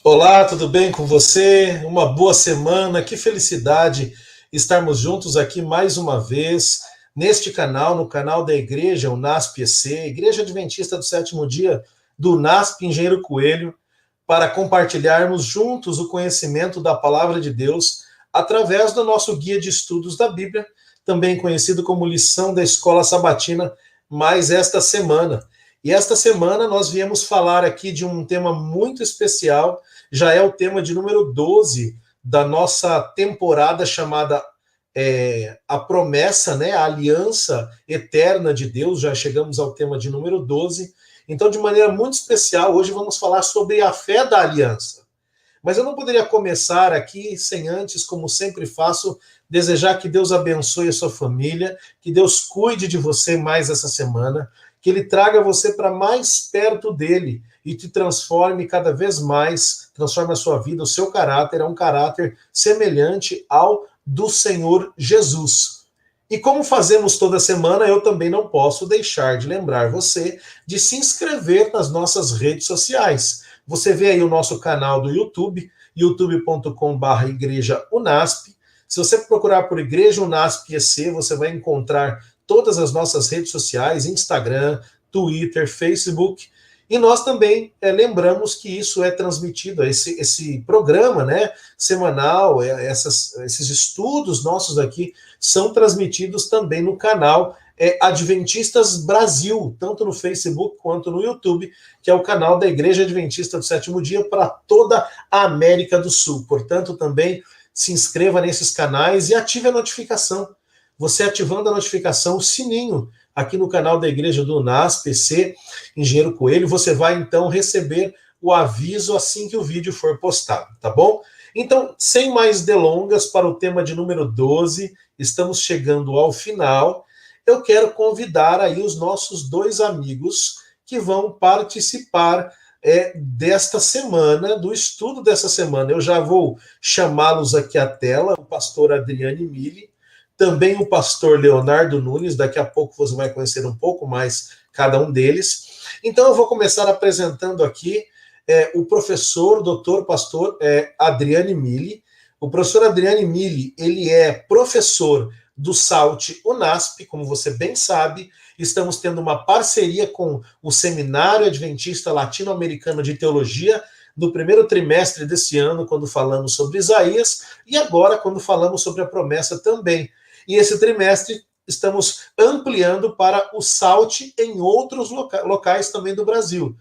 Olá, tudo bem com você? Uma boa semana, que felicidade estarmos juntos aqui mais uma vez neste canal, no canal da igreja, o NASP-EC, Igreja Adventista do Sétimo Dia do NASP Engenheiro Coelho, para compartilharmos juntos o conhecimento da Palavra de Deus através do nosso guia de estudos da Bíblia, também conhecido como lição da Escola Sabatina, mais esta semana. E esta semana nós viemos falar aqui de um tema muito especial, já é o tema de número 12 da nossa temporada chamada A Promessa, né, a Aliança Eterna de Deus, já chegamos ao tema de número 12. Então, de maneira muito especial, hoje vamos falar sobre a fé da aliança. Mas eu não poderia começar aqui sem antes, como sempre faço, desejar que Deus abençoe a sua família, que Deus cuide de você mais essa semana, que Ele traga você para mais perto dEle e te transforme cada vez mais, transforme a sua vida, o seu caráter, é um caráter semelhante ao do Senhor Jesus. E como fazemos toda semana, eu também não posso deixar de lembrar você de se inscrever nas nossas redes sociais. Você vê aí o nosso canal do YouTube, youtube.com/Igreja Unasp. Se você procurar por Igreja Unasp EC, você vai encontrar todas as nossas redes sociais, Instagram, Twitter, Facebook. E nós também lembramos que isso é transmitido, esse programa, né, semanal, esses estudos nossos aqui são transmitidos também no canal Adventistas Brasil, tanto no Facebook quanto no YouTube, que é o canal da Igreja Adventista do Sétimo Dia para toda a América do Sul. Portanto, também se inscreva nesses canais e ative a notificação. Você ativando a notificação, o sininho, aqui no canal da Igreja do NASP-EC, Engenheiro Coelho, você vai então receber o aviso assim que o vídeo for postado, tá bom? Então, sem mais delongas, para o tema de número 12, estamos chegando ao final. Eu quero convidar aí os nossos dois amigos que vão participar desta semana, do estudo dessa semana. Eu já vou chamá-los aqui à tela, o pastor Adriane Mille, também o pastor Leonardo Nunes, daqui a pouco você vai conhecer um pouco mais cada um deles. Então eu vou começar apresentando aqui o professor, doutor, pastor Adriane Mille. O professor Adriane Mille, ele é professor do SALT Unasp, como você bem sabe. Estamos tendo uma parceria com o Seminário Adventista Latino-Americano de Teologia, no primeiro trimestre desse ano, quando falamos sobre Isaías, e agora quando falamos sobre a promessa também. E esse trimestre estamos ampliando para o SALT em outros locais também do Brasil.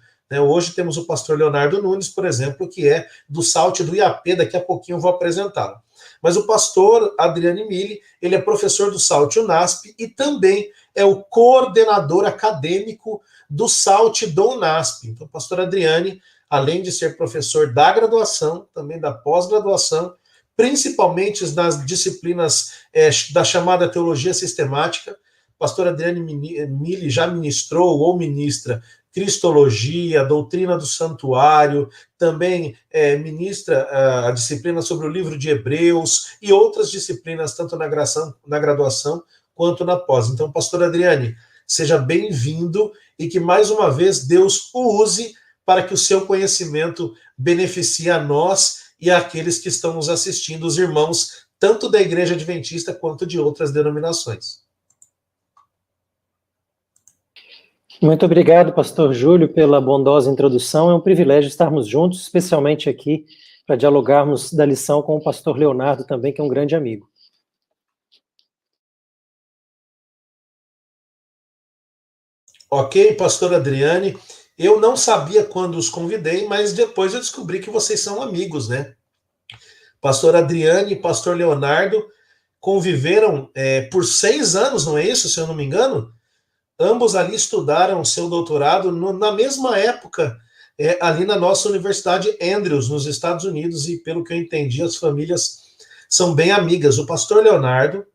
Hoje temos o pastor Leonardo Nunes, por exemplo, que é do SALT do IAP, daqui a pouquinho eu vou apresentá-lo. Mas o pastor Adriane Mille, ele é professor do SALT Unasp e também é o coordenador acadêmico do SALT do Unasp. Então, o pastor Adriane, além de ser professor da graduação, também da pós-graduação, principalmente nas disciplinas da chamada teologia sistemática. Pastor Adriane Mille já ministrou ou ministra Cristologia, doutrina do santuário, também ministra a disciplina sobre o livro de Hebreus e outras disciplinas, tanto na graduação quanto na pós. Então, pastor Adriane, seja bem-vindo e que mais uma vez Deus o use para que o seu conhecimento beneficie a nós e àqueles que estão nos assistindo, os irmãos, tanto da Igreja Adventista quanto de outras denominações. Muito obrigado, pastor Júlio, pela bondosa introdução. É um privilégio estarmos juntos, especialmente aqui, para dialogarmos da lição com o pastor Leonardo também, que é um grande amigo. Ok, pastor Adriane. Eu não sabia quando os convidei, mas depois eu descobri que vocês são amigos, né? Pastor Adriane e pastor Leonardo conviveram por 6 anos, não é isso, se eu não me engano? Ambos ali estudaram seu doutorado na mesma época, ali na nossa Universidade Andrews, nos Estados Unidos, e pelo que eu entendi, as famílias são bem amigas. O pastor Leonardo,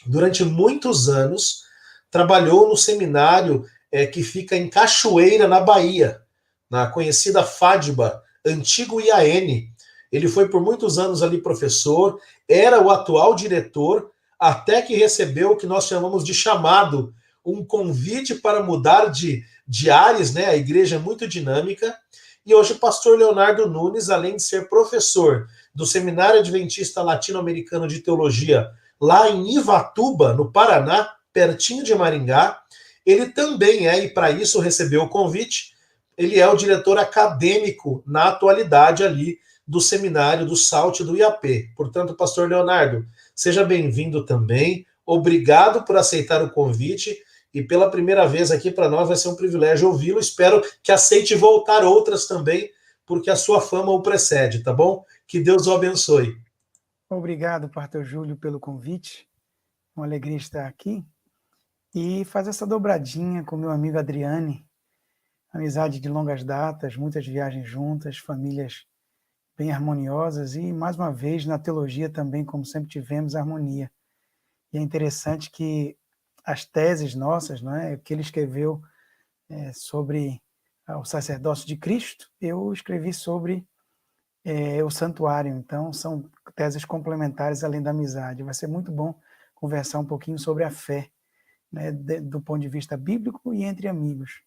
durante muitos anos, trabalhou no seminário que fica em Cachoeira, na Bahia, na conhecida FADBA, antigo IAN. Ele foi por muitos anos ali professor, era o atual diretor, até que recebeu o que nós chamamos de chamado, um convite para mudar de ares, né? A igreja é muito dinâmica. E hoje o pastor Leonardo Nunes, além de ser professor do Seminário Adventista Latino-Americano de Teologia, lá em Ivatuba, no Paraná, pertinho de Maringá, ele também e para isso recebeu o convite, ele é o diretor acadêmico na atualidade ali do seminário do SALT do IAP. Portanto, pastor Leonardo, seja bem-vindo também. Obrigado por aceitar o convite e pela primeira vez aqui para nós vai ser um privilégio ouvi-lo. Espero que aceite voltar outras também, porque a sua fama o precede, tá bom? Que Deus o abençoe. Obrigado, pastor Júlio, pelo convite. Uma alegria estar aqui e fazer essa dobradinha com meu amigo Adriane. Amizade de longas datas, muitas viagens juntas, famílias bem harmoniosas e, mais uma vez, na teologia também, como sempre tivemos, harmonia. E é interessante que as teses nossas, não é, que ele escreveu sobre o sacerdócio de Cristo, eu escrevi sobre o santuário. Então, são teses complementares além da amizade. Vai ser muito bom conversar um pouquinho sobre a fé, né, do ponto de vista bíblico e entre amigos.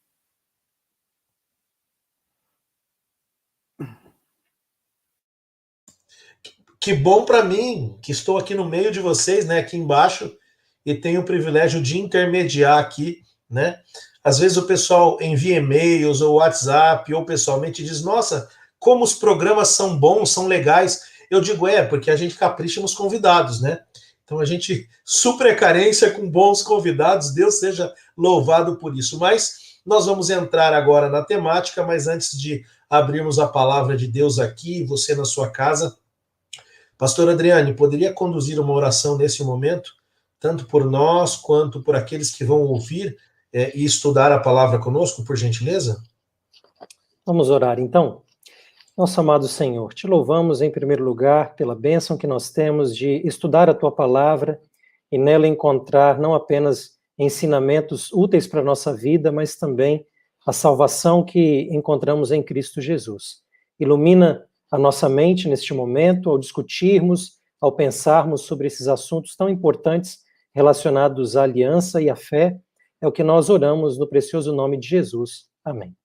Que bom para mim, que estou aqui no meio de vocês, né, aqui embaixo, e tenho o privilégio de intermediar aqui, né? Às vezes o pessoal envia e-mails ou WhatsApp ou pessoalmente diz, nossa, como os programas são bons, são legais. Eu digo, porque a gente capricha nos convidados, né? Então a gente supre a carência com bons convidados, Deus seja louvado por isso. Mas nós vamos entrar agora na temática, mas antes de abrirmos a palavra de Deus aqui, você na sua casa, pastor Adriane, poderia conduzir uma oração nesse momento, tanto por nós quanto por aqueles que vão ouvir e estudar a palavra conosco, por gentileza? Vamos orar, então. Nosso amado Senhor, te louvamos em primeiro lugar pela bênção que nós temos de estudar a tua palavra e nela encontrar não apenas ensinamentos úteis para a nossa vida, mas também a salvação que encontramos em Cristo Jesus. Ilumina a nossa mente neste momento ao discutirmos, ao pensarmos sobre esses assuntos tão importantes relacionados à aliança e à fé. É o que nós oramos no precioso nome de Jesus. Amém.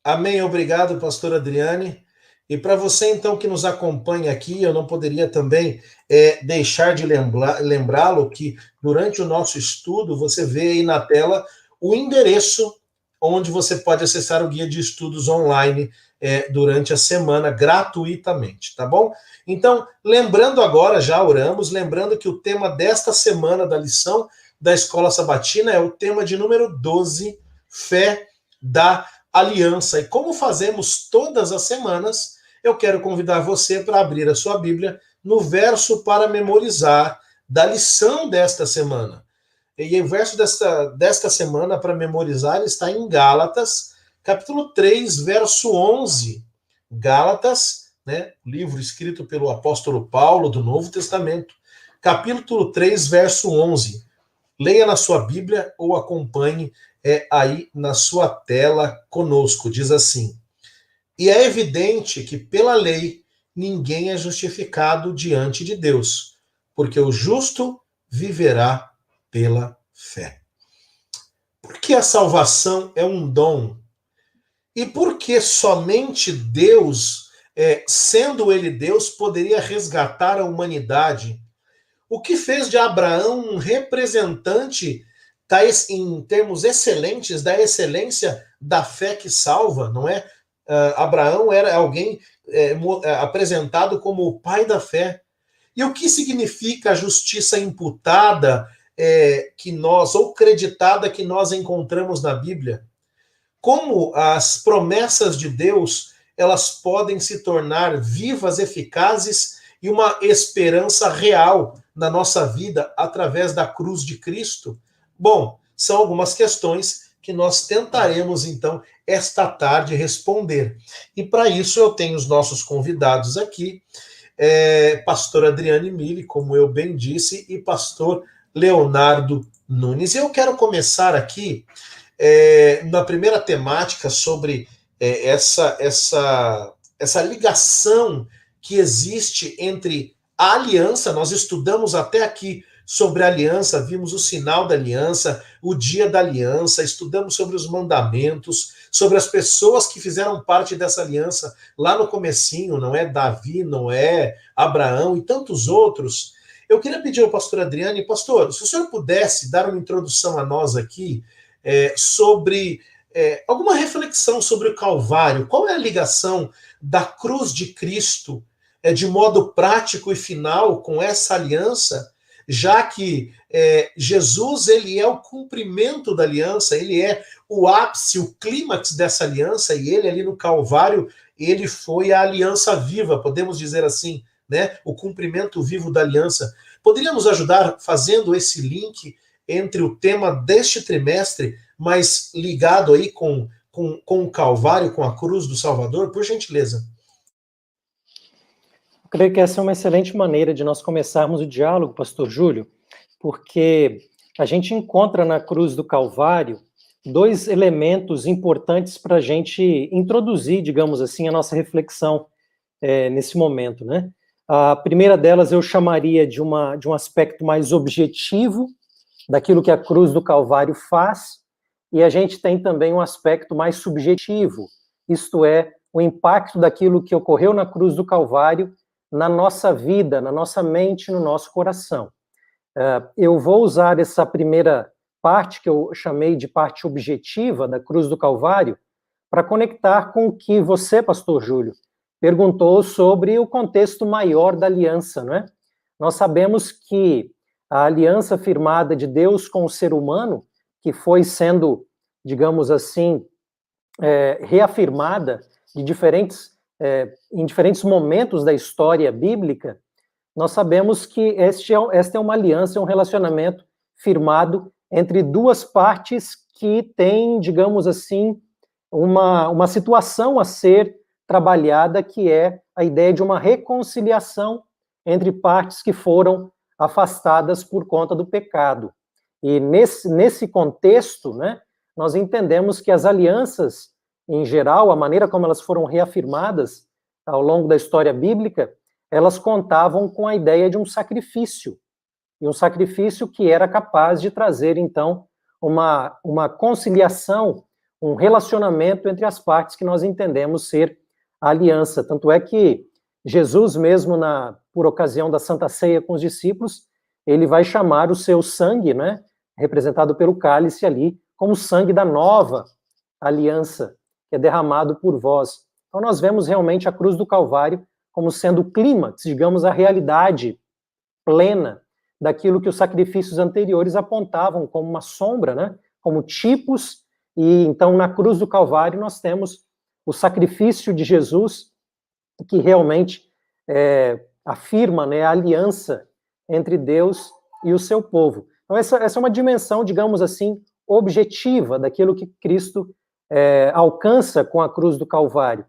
Amém, obrigado, pastor Adriane. E para você, então, que nos acompanha aqui, eu não poderia também deixar de lembrá-lo que durante o nosso estudo, você vê aí na tela o endereço onde você pode acessar o guia de estudos online durante a semana, gratuitamente, tá bom? Então, lembrando agora, já oramos, lembrando que o tema desta semana da lição da Escola Sabatina é o tema de número 12, Fé da Aliança. E como fazemos todas as semanas, eu quero convidar você para abrir a sua Bíblia no verso para memorizar da lição desta semana. E o verso desta semana para memorizar está em Gálatas, capítulo 3, verso 11. Gálatas, né, livro escrito pelo apóstolo Paulo do Novo Testamento, capítulo 3, verso 11. Leia na sua Bíblia ou acompanhe aí na sua tela conosco. Diz assim: e é evidente que pela lei ninguém é justificado diante de Deus, porque o justo viverá pela fé. Por que a salvação é um dom? E por que somente Deus, sendo ele Deus, poderia resgatar a humanidade? O que fez de Abraão um representante em termos excelentes da excelência da fé que salva, não é? Abraão era alguém apresentado como o pai da fé. E o que significa a justiça imputada ou creditada que nós encontramos na Bíblia? Como as promessas de Deus elas podem se tornar vivas, eficazes e uma esperança real na nossa vida através da cruz de Cristo? Bom, são algumas questões que nós tentaremos, então, esta tarde responder. E para isso eu tenho os nossos convidados aqui, pastor Adriane Mille, como eu bem disse, e pastor Leonardo Nunes. Eu quero começar aqui na primeira temática sobre essa ligação que existe entre a aliança. Nós estudamos até aqui sobre a aliança, vimos o sinal da aliança, o dia da aliança, estudamos sobre os mandamentos, sobre as pessoas que fizeram parte dessa aliança lá no comecinho, não é? Davi, Noé, Abraão e tantos outros. Eu queria pedir ao pastor Adriane, pastor, se o senhor pudesse dar uma introdução a nós aqui sobre alguma reflexão sobre o Calvário, qual é a ligação da cruz de Cristo de modo prático e final com essa aliança, já que Jesus ele é o cumprimento da aliança, ele é o ápice, o clímax dessa aliança, e ele ali no Calvário, ele foi a aliança viva, podemos dizer assim, né? O cumprimento vivo da aliança. Poderíamos ajudar fazendo esse link entre o tema deste trimestre, mas ligado aí com o Calvário, com a cruz do Salvador, por gentileza? Eu creio que essa é uma excelente maneira de nós começarmos o diálogo, pastor Júlio, porque a gente encontra na cruz do Calvário dois elementos importantes para a gente introduzir, digamos assim, a nossa reflexão nesse momento, né? A primeira delas eu chamaria de um aspecto mais objetivo, daquilo que a cruz do Calvário faz, e a gente tem também um aspecto mais subjetivo, isto é, o impacto daquilo que ocorreu na cruz do Calvário na nossa vida, na nossa mente, no nosso coração. Eu vou usar essa primeira parte, que eu chamei de parte objetiva da cruz do Calvário, para conectar com o que você, pastor Júlio, perguntou sobre o contexto maior da aliança, não é? Nós sabemos que a aliança firmada de Deus com o ser humano, que foi sendo, digamos assim, reafirmada em diferentes momentos da história bíblica, nós sabemos que esta é uma aliança, é um relacionamento firmado entre duas partes que têm, digamos assim, uma situação a ser trabalhada, que é a ideia de uma reconciliação entre partes que foram afastadas por conta do pecado. E nesse contexto, né, nós entendemos que as alianças, em geral, a maneira como elas foram reafirmadas ao longo da história bíblica, elas contavam com a ideia de um sacrifício, e um sacrifício que era capaz de trazer, então, uma conciliação, um relacionamento entre as partes que nós entendemos ser a aliança. Tanto é que Jesus mesmo, por ocasião da Santa Ceia com os discípulos, ele vai chamar o seu sangue, né, representado pelo cálice ali, como sangue da nova aliança, que é derramado por vós. Então nós vemos realmente a cruz do Calvário como sendo o clímax, digamos, a realidade plena daquilo que os sacrifícios anteriores apontavam como uma sombra, né, como tipos, e então na cruz do Calvário nós temos o sacrifício de Jesus, que realmente afirma, né, a aliança entre Deus e o seu povo. Então essa é uma dimensão, digamos assim, objetiva daquilo que Cristo alcança com a cruz do Calvário.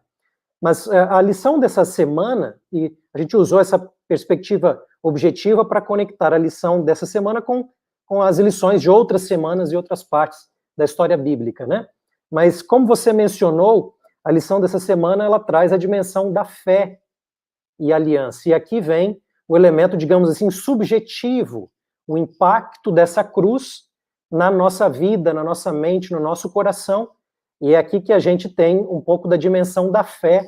Mas a lição dessa semana, e a gente usou essa perspectiva objetiva para conectar a lição dessa semana com as lições de outras semanas e outras partes da história bíblica, né? Mas como você mencionou, a lição dessa semana, ela traz a dimensão da fé e aliança. E aqui vem o elemento, digamos assim, subjetivo, o impacto dessa cruz na nossa vida, na nossa mente, no nosso coração. E é aqui que a gente tem um pouco da dimensão da fé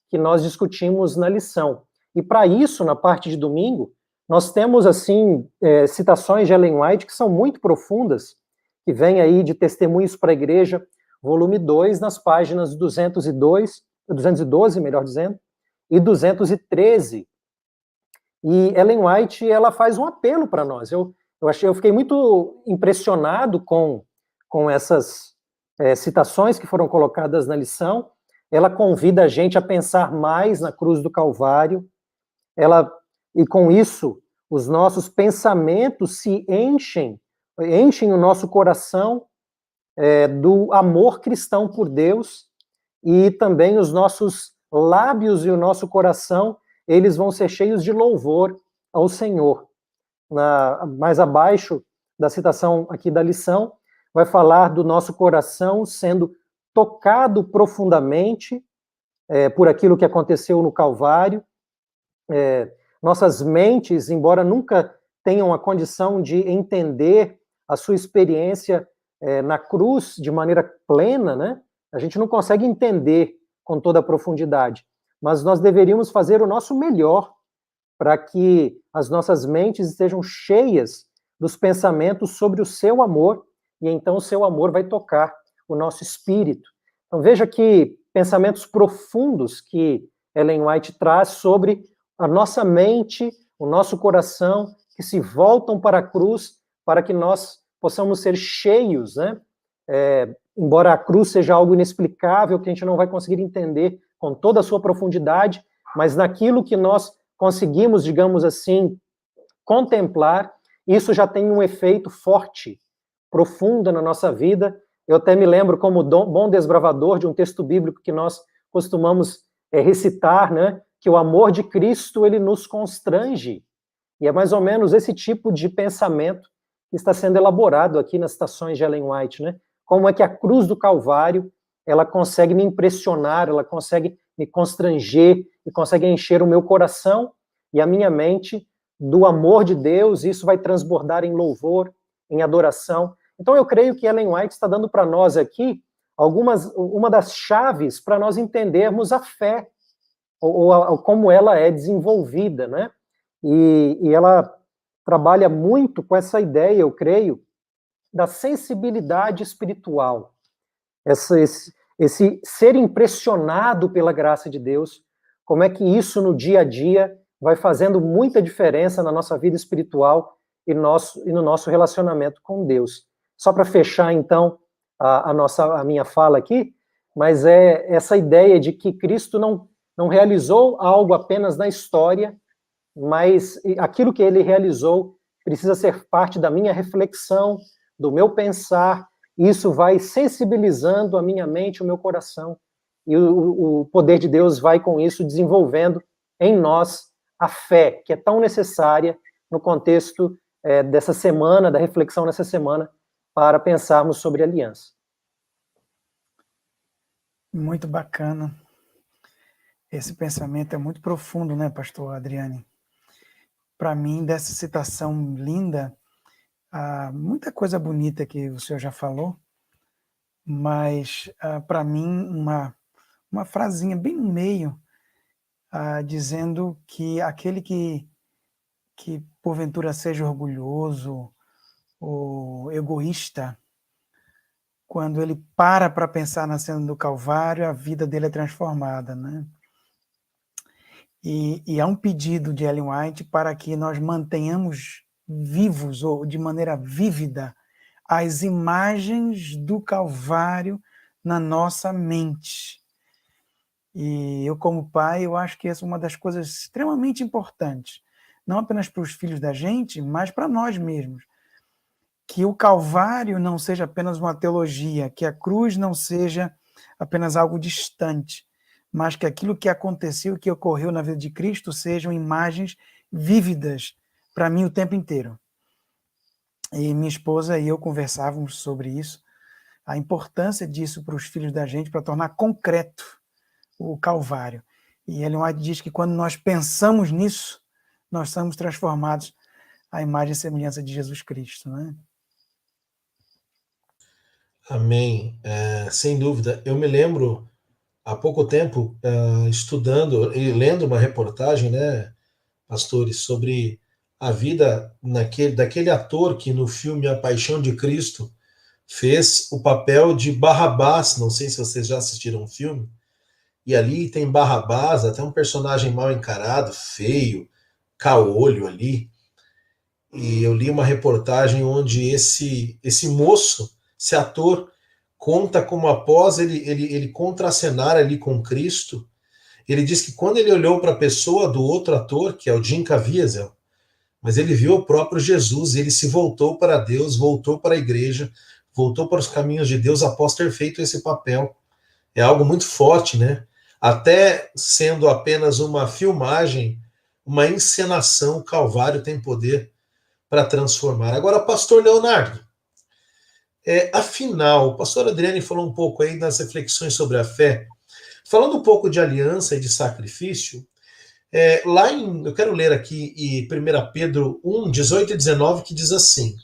que nós discutimos na lição. E para isso, na parte de domingo, nós temos, assim, citações de Ellen White que são muito profundas, que vêm aí de Testemunhos para a Igreja, volume 2, nas páginas 212, melhor dizendo, e 213. E Ellen White, ela faz um apelo para nós. Eu fiquei muito impressionado com essas citações que foram colocadas na lição. ela convida a gente a pensar mais na cruz do Calvário, e com isso, os nossos pensamentos se enchem o nosso coração do amor cristão por Deus, e também os nossos lábios e o nosso coração, eles vão ser cheios de louvor ao Senhor. Mais abaixo da citação aqui da lição, vai falar do nosso coração sendo tocado profundamente por aquilo que aconteceu no Calvário. Nossas mentes, embora nunca tenham a condição de entender a sua experiência na cruz de maneira plena, né? A gente não consegue entender com toda a profundidade, mas nós deveríamos fazer o nosso melhor para que as nossas mentes estejam cheias dos pensamentos sobre o seu amor, e então o seu amor vai tocar o nosso espírito. Então veja que pensamentos profundos que Ellen White traz sobre a nossa mente, o nosso coração, que se voltam para a cruz, para que nós possamos ser cheios, né? Embora a cruz seja algo inexplicável, que a gente não vai conseguir entender com toda a sua profundidade, mas naquilo que nós conseguimos, digamos assim, contemplar, isso já tem um efeito forte, profundo na nossa vida. Eu até me lembro, como bom desbravador, de um texto bíblico que nós costumamos recitar, né, que o amor de Cristo, ele nos constrange. E é mais ou menos esse tipo de pensamento que está sendo elaborado aqui nas citações de Ellen White, né? Como é que a cruz do Calvário, ela consegue me impressionar, ela consegue me constranger e consegue encher o meu coração e a minha mente do amor de Deus, e isso vai transbordar em louvor, em adoração. Então eu creio que Ellen White está dando para nós aqui uma das chaves para nós entendermos a fé, ou como ela é desenvolvida, né? E ela trabalha muito com essa ideia, eu creio, da sensibilidade espiritual. Esse ser impressionado pela graça de Deus, como é que isso no dia a dia vai fazendo muita diferença na nossa vida espiritual e no nosso relacionamento com Deus. Só para fechar, então, a minha fala aqui, mas é essa ideia de que Cristo não realizou algo apenas na história, mas aquilo que ele realizou precisa ser parte da minha reflexão, do meu pensar. Isso vai sensibilizando a minha mente, o meu coração, e o poder de Deus vai com isso desenvolvendo em nós a fé, que é tão necessária no contexto dessa semana, da reflexão nessa semana, para pensarmos sobre aliança. Muito bacana. Esse pensamento é muito profundo, né, pastor Adriane? Para mim, dessa citação linda, muita coisa bonita que o senhor já falou, mas para mim uma frasinha bem no meio, dizendo que aquele que porventura seja orgulhoso ou egoísta, quando ele para pensar na cena do Calvário, a vida dele é transformada, né? E há um pedido de Ellen White para que nós mantenhamos vivos, ou de maneira vívida, as imagens do Calvário na nossa mente. E eu, como pai, eu acho que essa é uma das coisas extremamente importantes, não apenas para os filhos da gente, mas para nós mesmos. Que o Calvário não seja apenas uma teologia, que a cruz não seja apenas algo distante, mas que aquilo que aconteceu, que ocorreu na vida de Cristo, sejam imagens vívidas para mim o tempo inteiro. E minha esposa e eu conversávamos sobre isso, a importância disso para os filhos da gente, para tornar concreto o Calvário. E Ellen White diz que quando nós pensamos nisso, nós somos transformados à imagem e semelhança de Jesus Cristo, né? Amém. Sem dúvida. Eu me lembro, há pouco tempo, estudando e lendo uma reportagem, né, pastores, sobre a vida daquele ator que no filme A Paixão de Cristo fez o papel de Barrabás. Não sei se vocês já assistiram o filme. E ali tem Barrabás, até um personagem mal encarado, feio, caolho ali. E eu li uma reportagem onde esse moço, esse ator, conta como após ele contracenar ali com Cristo, ele diz que quando ele olhou para a pessoa do outro ator, que é o Jim Caviezel, mas ele viu o próprio Jesus, e ele se voltou para Deus, voltou para a igreja, voltou para os caminhos de Deus após ter feito esse papel. É algo muito forte, né? Até sendo apenas uma filmagem, uma encenação, o Calvário tem poder para transformar. Agora, pastor Leonardo, afinal, o pastor Adriane falou um pouco aí das reflexões sobre a fé. Falando um pouco de aliança e de sacrifício, eu quero ler aqui em 1 Pedro 1, 18 e 19, que diz assim: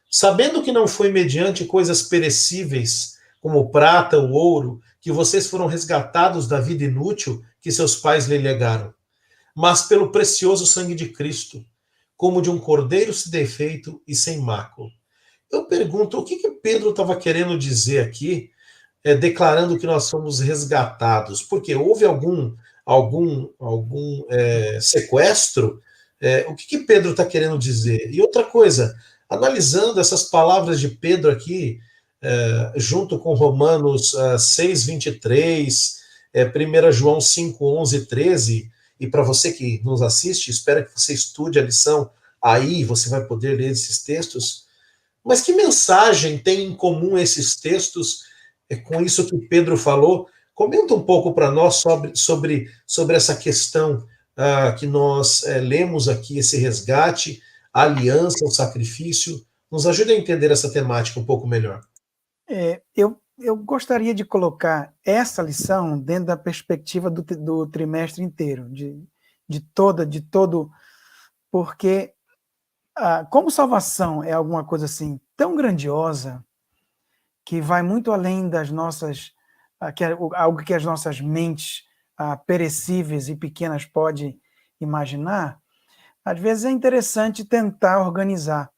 sabendo que não foi mediante coisas perecíveis, como o prata, o ouro, que vocês foram resgatados da vida inútil que seus pais lhe legaram, mas pelo precioso sangue de Cristo, como de um cordeiro sem defeito e sem mácula. Eu pergunto, o que Pedro estava querendo dizer aqui, declarando que nós fomos resgatados? Porque houve algum sequestro? O que Pedro está querendo dizer? E outra coisa, analisando essas palavras de Pedro aqui, junto com Romanos 6, 23, 1 João 5, 11 e 13, e para você que nos assiste, espero que você estude a lição aí, você vai poder ler esses textos. Mas que mensagem tem em comum esses textos com isso que Pedro falou? Comenta um pouco para nós sobre essa questão que nós lemos aqui, esse resgate, a aliança, o sacrifício. Nos ajude a entender essa temática um pouco melhor. Eu gostaria de colocar essa lição dentro da perspectiva do trimestre inteiro, de todo, porque como salvação é alguma coisa assim tão grandiosa que vai muito além das nossas, algo que as nossas mentes perecíveis e pequenas podem imaginar, às vezes é interessante tentar organizar.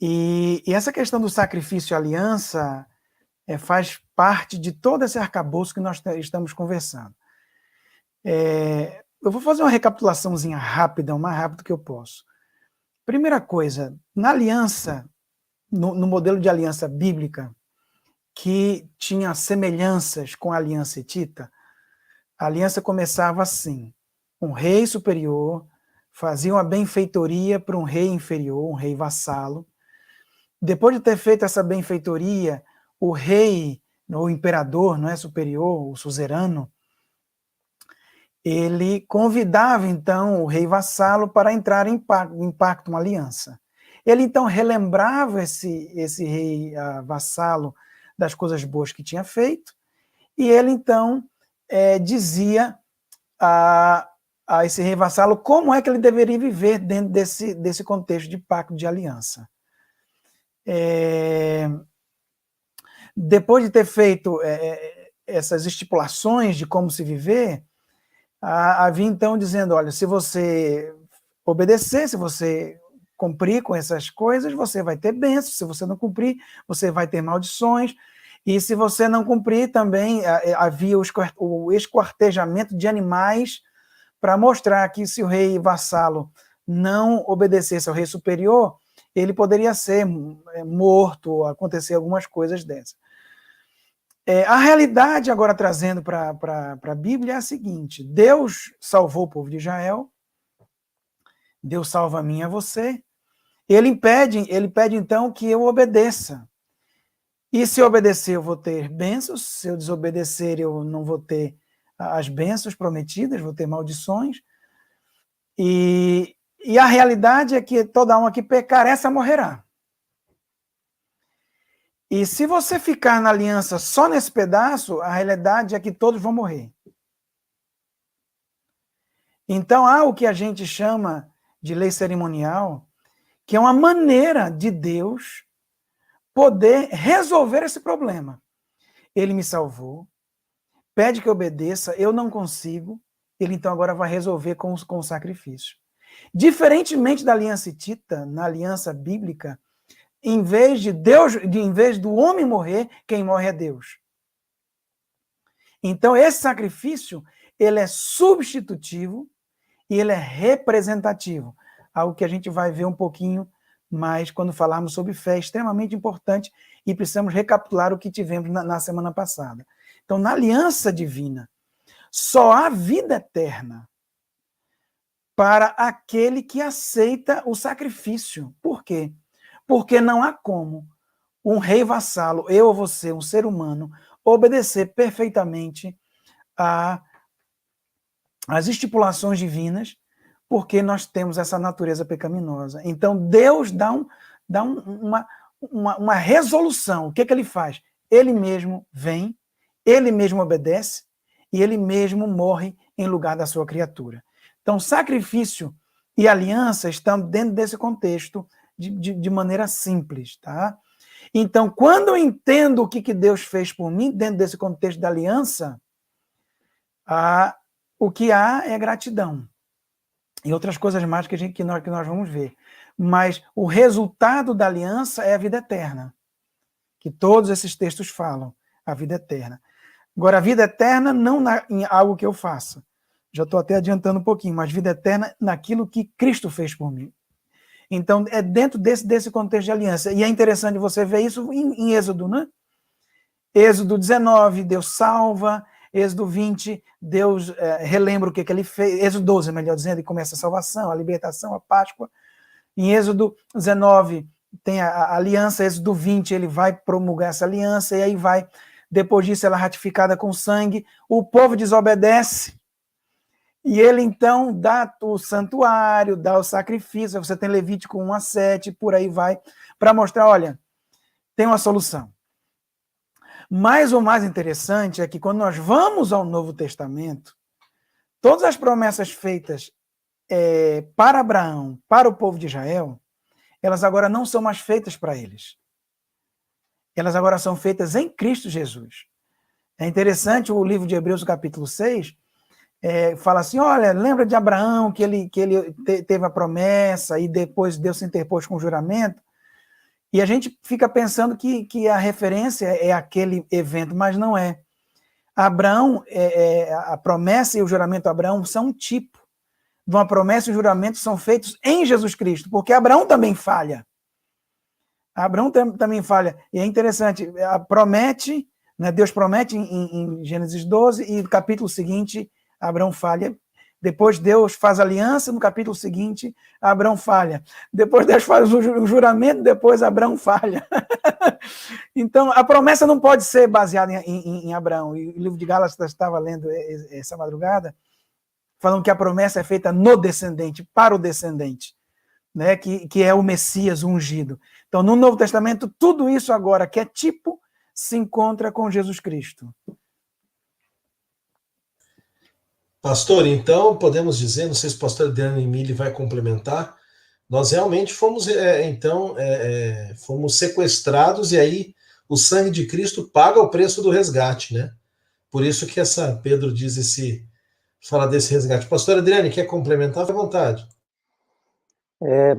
E essa questão do sacrifício e aliança faz parte de todo esse arcabouço que nós estamos conversando. Eu vou fazer uma recapitulaçãozinha rápida, o mais rápido que eu posso. Primeira coisa, na aliança, no modelo de aliança bíblica, que tinha semelhanças com a aliança hitita, a aliança começava assim: um rei superior fazia uma benfeitoria para um rei inferior, um rei vassalo. Depois de ter feito essa benfeitoria, o rei, o imperador, não é superior, o suzerano, ele convidava, então, o rei vassalo para entrar em pacto, uma aliança. Ele, então, relembrava esse rei vassalo das coisas boas que tinha feito, e ele, então, dizia a esse rei vassalo como é que ele deveria viver dentro desse contexto de pacto de aliança. Depois de ter feito essas estipulações de como se viver, havia então dizendo: olha, se você obedecer, se você cumprir com essas coisas, você vai ter bênçãos; se você não cumprir, você vai ter maldições; e se você não cumprir, também havia o esquartejamento de animais para mostrar que se o rei vassalo não obedecesse ao rei superior, ele poderia ser morto, acontecer algumas coisas dessas. A realidade, agora trazendo para a Bíblia, é a seguinte: Deus salvou o povo de Israel, Deus salva a mim e a você, ele pede então que eu obedeça. E se eu obedecer, eu vou ter bênçãos; se eu desobedecer, eu não vou ter as bênçãos prometidas, vou ter maldições. E a realidade é que toda alma que pecar, essa morrerá. E se você ficar na aliança só nesse pedaço, a realidade é que todos vão morrer. Então há o que a gente chama de lei cerimonial, que é uma maneira de Deus poder resolver esse problema. Ele me salvou, pede que eu obedeça, eu não consigo, ele então agora vai resolver com o sacrifício. Diferentemente da aliança hitita, na aliança bíblica, em vez do homem morrer, quem morre é Deus. Então esse sacrifício, ele é substitutivo e ele é representativo, algo que a gente vai ver um pouquinho mas quando falarmos sobre fé é extremamente importante e precisamos recapitular o que tivemos na semana passada. Então, na aliança divina, só há vida eterna para aquele que aceita o sacrifício. Por quê? Porque não há como um rei vassalo, eu ou você, um ser humano, obedecer perfeitamente às estipulações divinas, porque nós temos essa natureza pecaminosa. Então, Deus dá uma resolução. O que ele faz? Ele mesmo vem, ele mesmo obedece e ele mesmo morre em lugar da sua criatura. Então, sacrifício e aliança estão dentro desse contexto de maneira simples, tá? Então, quando eu entendo o que Deus fez por mim, dentro desse contexto da aliança, o que há é gratidão. E outras coisas mais que nós vamos ver. Mas o resultado da aliança é a vida eterna, que todos esses textos falam, a vida eterna. Agora, a vida eterna não em algo que eu faça. Já estou até adiantando um pouquinho, mas vida eterna naquilo que Cristo fez por mim. Então, é dentro desse contexto de aliança. E é interessante você ver isso em Êxodo, né? Êxodo 19, Deus salva. Êxodo 20, Deus relembra o que ele fez. Êxodo 12, melhor dizendo, e começa a salvação, a libertação, a Páscoa. Em Êxodo 19, tem a aliança. Êxodo 20, ele vai promulgar essa aliança, e aí vai, depois disso, ela é ratificada com sangue. O povo desobedece, e ele, então, dá o santuário, dá o sacrifício. Você tem Levítico 1 a 7, por aí vai, para mostrar, olha, tem uma solução. Mas o mais interessante é que quando nós vamos ao Novo Testamento, todas as promessas feitas para Abraão, para o povo de Israel, elas agora não são mais feitas para eles. Elas agora são feitas em Cristo Jesus. É interessante o livro de Hebreus, capítulo 6, fala assim, olha, lembra de Abraão, que ele teve a promessa e depois Deus se interpôs com o juramento? E a gente fica pensando que a referência é aquele evento, mas não é. Abraão, a promessa e o juramento a Abraão são um tipo de uma promessa e o juramento são feitos em Jesus Cristo, porque Abraão também falha. Abraão também falha. E é interessante, promete, né, Deus promete em Gênesis 12 e no capítulo seguinte Abraão falha. Depois Deus faz aliança, no capítulo seguinte, Abraão falha. Depois Deus faz o juramento, depois Abraão falha. Então, a promessa não pode ser baseada em Abraão. E o livro de Gálatas estava lendo essa madrugada, falando que a promessa é feita no descendente, para o descendente, né? Que é o Messias ungido. Então, no Novo Testamento, tudo isso agora, que é tipo, se encontra com Jesus Cristo. Pastor, então, podemos dizer, não sei se o pastor Adriano Emílio vai complementar, nós realmente fomos, fomos sequestrados e aí o sangue de Cristo paga o preço do resgate, né? Por isso que Pedro diz fala desse resgate. Pastor Adriano, quer complementar? Fique à vontade.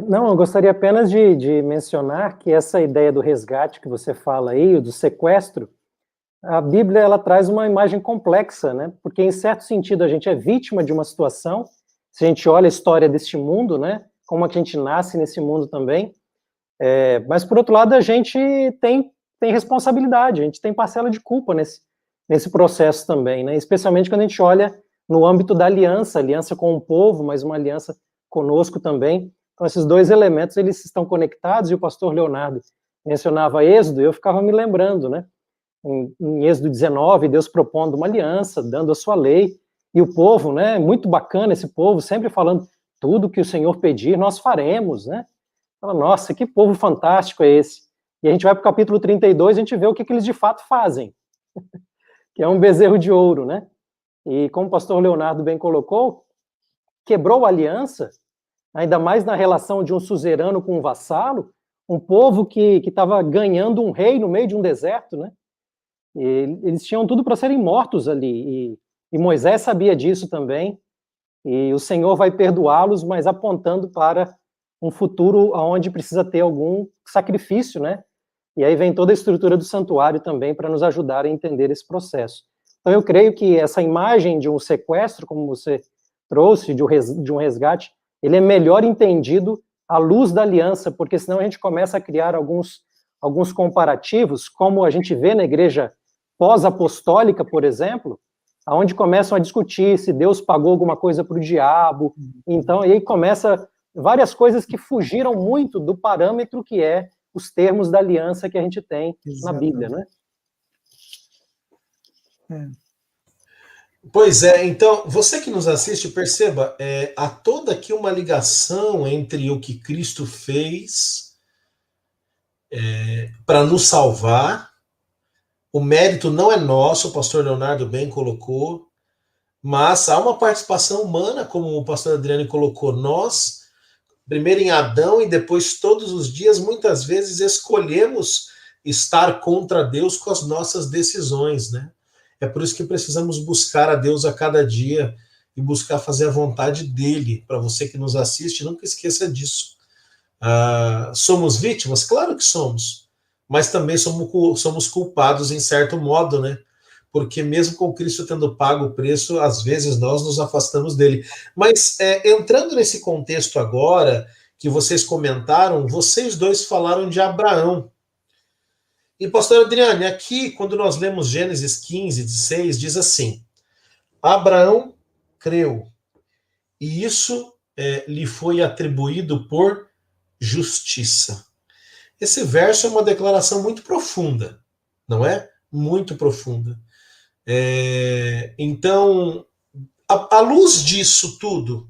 Não, eu gostaria apenas de mencionar que essa ideia do resgate que você fala aí, do sequestro, a Bíblia ela traz uma imagem complexa, né? Porque em certo sentido a gente é vítima de uma situação. Se a gente olha a história deste mundo, né? Como a gente nasce nesse mundo também. Mas por outro lado a gente tem responsabilidade, a gente tem parcela de culpa nesse processo também, né? Especialmente quando a gente olha no âmbito da aliança com o povo, mas uma aliança conosco também. Então esses dois elementos eles estão conectados. E o pastor Leonardo mencionava Êxodo, e eu ficava me lembrando, né? Em Êxodo 19, Deus propondo uma aliança, dando a sua lei, e o povo, né, muito bacana esse povo, sempre falando, tudo que o Senhor pedir, nós faremos, né? Fala, nossa, que povo fantástico é esse? E a gente vai para o capítulo 32, a gente vê o que eles de fato fazem, que é um bezerro de ouro, né? E como o pastor Leonardo bem colocou, quebrou a aliança, ainda mais na relação de um suzerano com um vassalo, um povo que estava ganhando um rei no meio de um deserto, né? Eles tinham tudo para serem mortos ali, e Moisés sabia disso também, e o Senhor vai perdoá-los, mas apontando para um futuro onde precisa ter algum sacrifício, né? E aí vem toda a estrutura do santuário também para nos ajudar a entender esse processo. Então eu creio que essa imagem de um sequestro, como você trouxe, de um resgate, ele é melhor entendido à luz da aliança, porque senão a gente começa a criar alguns comparativos, como a gente vê na igreja pós-apostólica, por exemplo, onde começam a discutir se Deus pagou alguma coisa para o diabo. Então, aí começa várias coisas que fugiram muito do parâmetro que é os termos da aliança que a gente tem na Bíblia, né? Pois é, então, você que nos assiste, perceba, há toda aqui uma ligação entre o que Cristo fez para nos salvar. O mérito não é nosso, o pastor Leonardo bem colocou, mas há uma participação humana, como o pastor Adriano colocou. Nós, primeiro em Adão e depois todos os dias, muitas vezes escolhemos estar contra Deus com as nossas decisões, né? É por isso que precisamos buscar a Deus a cada dia e buscar fazer a vontade dele. Para você que nos assiste, nunca esqueça disso. Somos vítimas? Claro que somos. Mas também somos culpados em certo modo, né? Porque mesmo com Cristo tendo pago o preço, às vezes nós nos afastamos dele. Mas entrando nesse contexto agora, que vocês comentaram, vocês dois falaram de Abraão. E, pastor Adriane, aqui, quando nós lemos Gênesis 15, 16, diz assim: Abraão creu, e isso lhe foi atribuído por justiça. Esse verso é uma declaração muito profunda, não é? Muito profunda. Então, à luz disso tudo,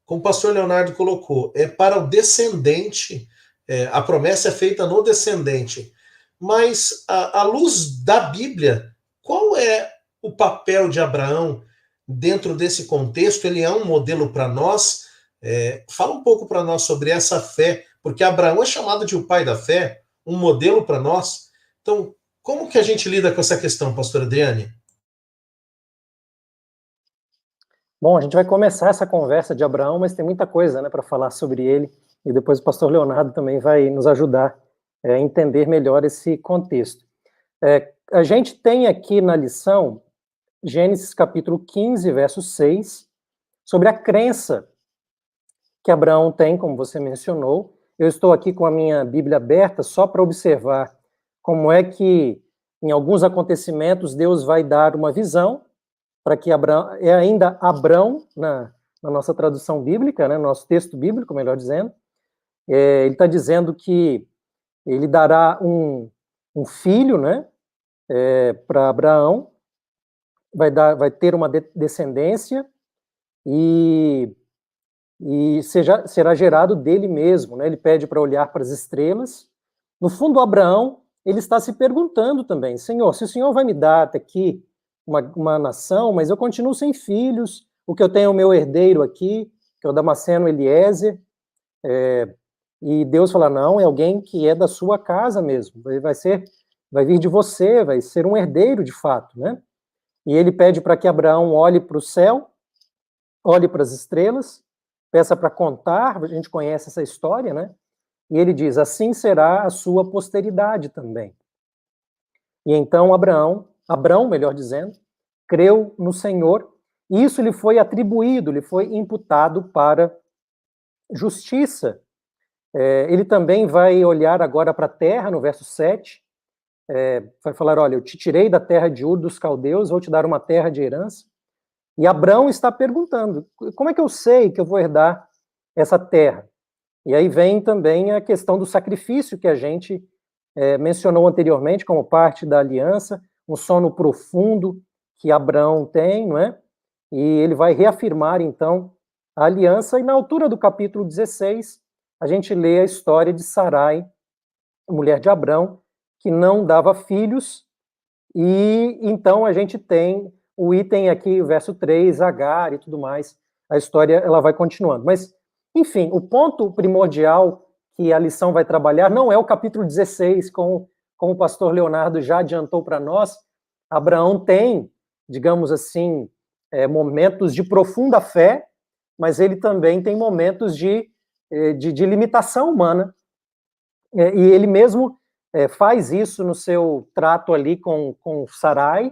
como o pastor Leonardo colocou, é para o descendente, a promessa é feita no descendente. Mas, à luz da Bíblia, qual é o papel de Abraão dentro desse contexto? Ele é um modelo para nós? Fala um pouco para nós sobre essa fé, porque Abraão é chamado de o pai da fé, um modelo para nós. Então, como que a gente lida com essa questão, pastor Adriane? Bom, a gente vai começar essa conversa de Abraão, mas tem muita coisa, né, para falar sobre ele, e depois o pastor Leonardo também vai nos ajudar a entender melhor esse contexto. A gente tem aqui na lição, Gênesis capítulo 15, verso 6, sobre a crença que Abraão tem, como você mencionou. Eu estou aqui com a minha Bíblia aberta só para observar como é que, em alguns acontecimentos, Deus vai dar uma visão para que Abraão, é ainda Abrão, na nossa tradução bíblica, né, nosso texto bíblico, melhor dizendo, ele está dizendo que ele dará um filho, né, para Abraão, vai ter uma descendência e será gerado dele mesmo, né? Ele pede para olhar para as estrelas. No fundo, Abraão, ele está se perguntando também: Senhor, se o Senhor vai me dar até aqui uma nação, mas eu continuo sem filhos, o que eu tenho é o meu herdeiro aqui, que é o Damasceno Eliezer, e Deus fala: não, é alguém que é da sua casa mesmo, vai vir de você, vai ser um herdeiro de fato, né? E ele pede para que Abraão olhe para o céu, olhe para as estrelas, peça para contar, a gente conhece essa história, né? E ele diz: assim será a sua posteridade também. E então Abraão, melhor dizendo, creu no Senhor, e isso lhe foi atribuído, lhe foi imputado para justiça. Ele também vai olhar agora para a terra, no verso 7, vai falar: olha, eu te tirei da terra de Ur dos caldeus, vou te dar uma terra de herança. E Abraão está perguntando: como é que eu sei que eu vou herdar essa terra? E aí vem também a questão do sacrifício que a gente mencionou anteriormente como parte da aliança, um sono profundo que Abraão tem, não é? E ele vai reafirmar, então, a aliança, e na altura do capítulo 16, a gente lê a história de Sarai, mulher de Abrão, que não dava filhos, e então a gente tem o item aqui, o verso 3, Agar e tudo mais, a história ela vai continuando. Mas, enfim, o ponto primordial que a lição vai trabalhar não é o capítulo 16, como o pastor Leonardo já adiantou para nós. Abraão tem, digamos assim, momentos de profunda fé, mas ele também tem momentos de limitação humana, e ele mesmo faz isso no seu trato ali com Sarai.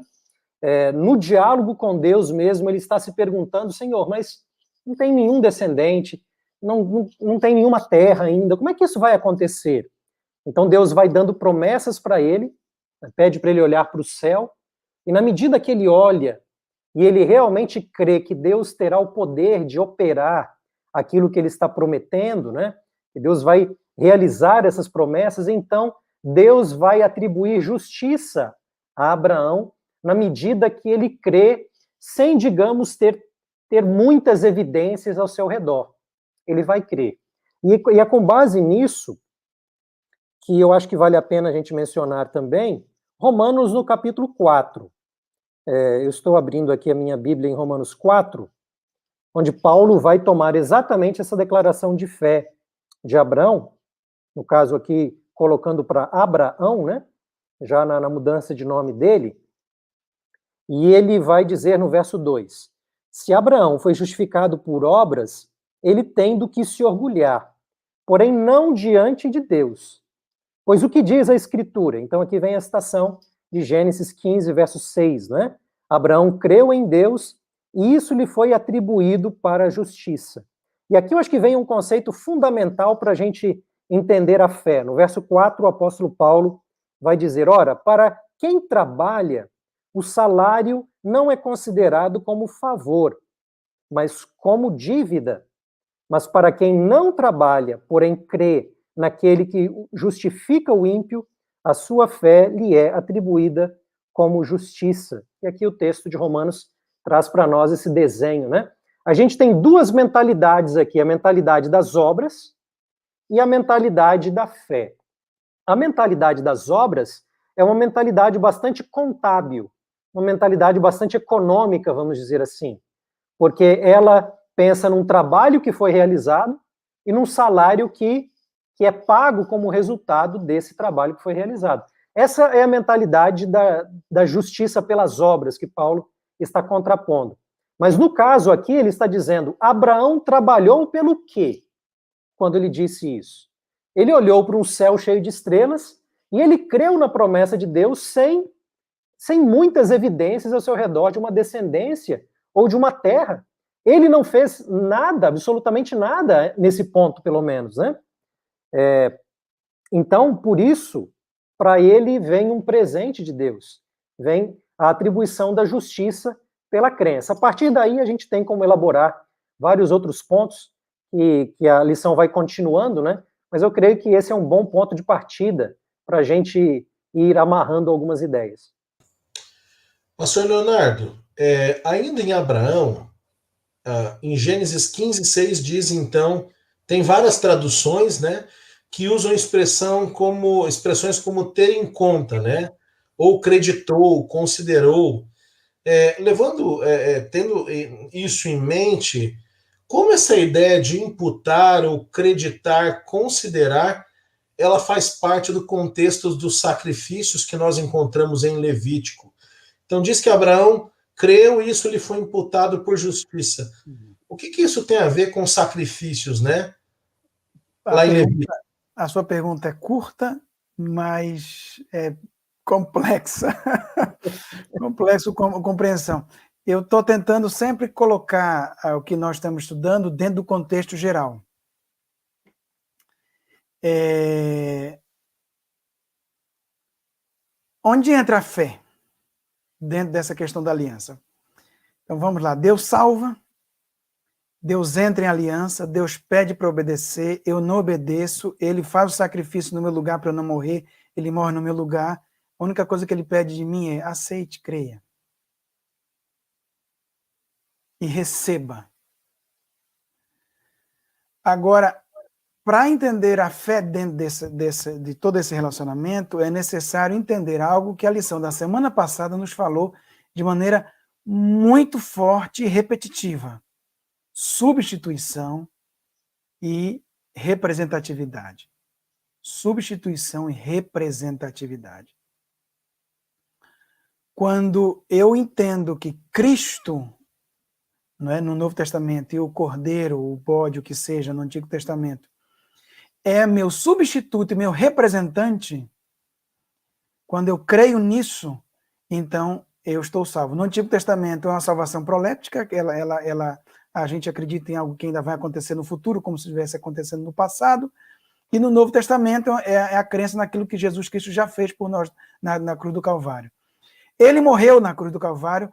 No diálogo com Deus mesmo, ele está se perguntando: Senhor, mas não tem nenhum descendente, não tem nenhuma terra ainda, como é que isso vai acontecer? Então Deus vai dando promessas para ele, pede para ele olhar para o céu, e na medida que ele olha, e ele realmente crê que Deus terá o poder de operar aquilo que ele está prometendo, né? Que Deus vai realizar essas promessas, então Deus vai atribuir justiça a Abraão na medida que ele crê, sem, digamos, ter muitas evidências ao seu redor. Ele vai crer. E é com base nisso que eu acho que vale a pena a gente mencionar também Romanos no capítulo 4. Eu estou abrindo aqui a minha Bíblia em Romanos 4, onde Paulo vai tomar exatamente essa declaração de fé de Abraão, no caso aqui colocando para Abraão, né, já na mudança de nome dele, e ele vai dizer no verso 2, se Abraão foi justificado por obras, ele tem do que se orgulhar, porém não diante de Deus. Pois o que diz a Escritura? Então aqui vem a citação de Gênesis 15, verso 6, né? Abraão creu em Deus e isso lhe foi atribuído para a justiça. E aqui eu acho que vem um conceito fundamental para a gente entender a fé. No verso 4, o apóstolo Paulo vai dizer, ora, para quem trabalha, o salário não é considerado como favor, mas como dívida. Mas para quem não trabalha, porém crê naquele que justifica o ímpio, a sua fé lhe é atribuída como justiça. E aqui o texto de Romanos traz para nós esse desenho, né? A gente tem duas mentalidades aqui, a mentalidade das obras e a mentalidade da fé. A mentalidade das obras é uma mentalidade bastante contábil, uma mentalidade bastante econômica, vamos dizer assim, porque ela pensa num trabalho que foi realizado e num salário que é pago como resultado desse trabalho que foi realizado. Essa é a mentalidade da justiça pelas obras que Paulo está contrapondo. Mas no caso aqui, ele está dizendo, Abraão trabalhou pelo quê? Quando ele disse isso. Ele olhou para um céu cheio de estrelas e ele creu na promessa de Deus sem muitas evidências ao seu redor de uma descendência ou de uma terra. Ele não fez nada, absolutamente nada, nesse ponto, pelo menos, né? Então, por isso, para ele vem um presente de Deus, vem a atribuição da justiça pela crença. A partir daí, a gente tem como elaborar vários outros pontos, que a lição vai continuando, né? Mas eu creio que esse é um bom ponto de partida para a gente ir amarrando algumas ideias. Pastor Leonardo, ainda em Abraão, em Gênesis 15, 6 diz, então, tem várias traduções, né, que usam expressões como ter em conta, né, ou creditou, considerou. Tendo isso em mente, como essa ideia de imputar ou creditar, considerar, ela faz parte do contexto dos sacrifícios que nós encontramos em Levítico. Então diz que Abraão creu e isso lhe foi imputado por justiça. O que isso tem a ver com sacrifícios, né? Lá em Levítico. A sua pergunta é curta, mas é complexa. Complexo com compreensão. Eu estou tentando sempre colocar o que nós estamos estudando dentro do contexto geral. Onde entra a fé dentro dessa questão da aliança? Então vamos lá. Deus salva, Deus entra em aliança, Deus pede para obedecer, eu não obedeço, ele faz o sacrifício no meu lugar para eu não morrer, ele morre no meu lugar. A única coisa que ele pede de mim é aceite, creia. E receba. Agora, para entender a fé dentro de todo esse relacionamento, é necessário entender algo que a lição da semana passada nos falou de maneira muito forte e repetitiva. Substituição e representatividade. Substituição e representatividade. Quando eu entendo que Cristo, não é, no Novo Testamento, e o Cordeiro, o bode, o que seja, no Antigo Testamento, é meu substituto e meu representante, quando eu creio nisso, então eu estou salvo. No Antigo Testamento é uma salvação prolética, a gente acredita em algo que ainda vai acontecer no futuro, como se estivesse acontecendo no passado. E no Novo Testamento é a crença naquilo que Jesus Cristo já fez por nós na cruz do Calvário. Ele morreu na cruz do Calvário,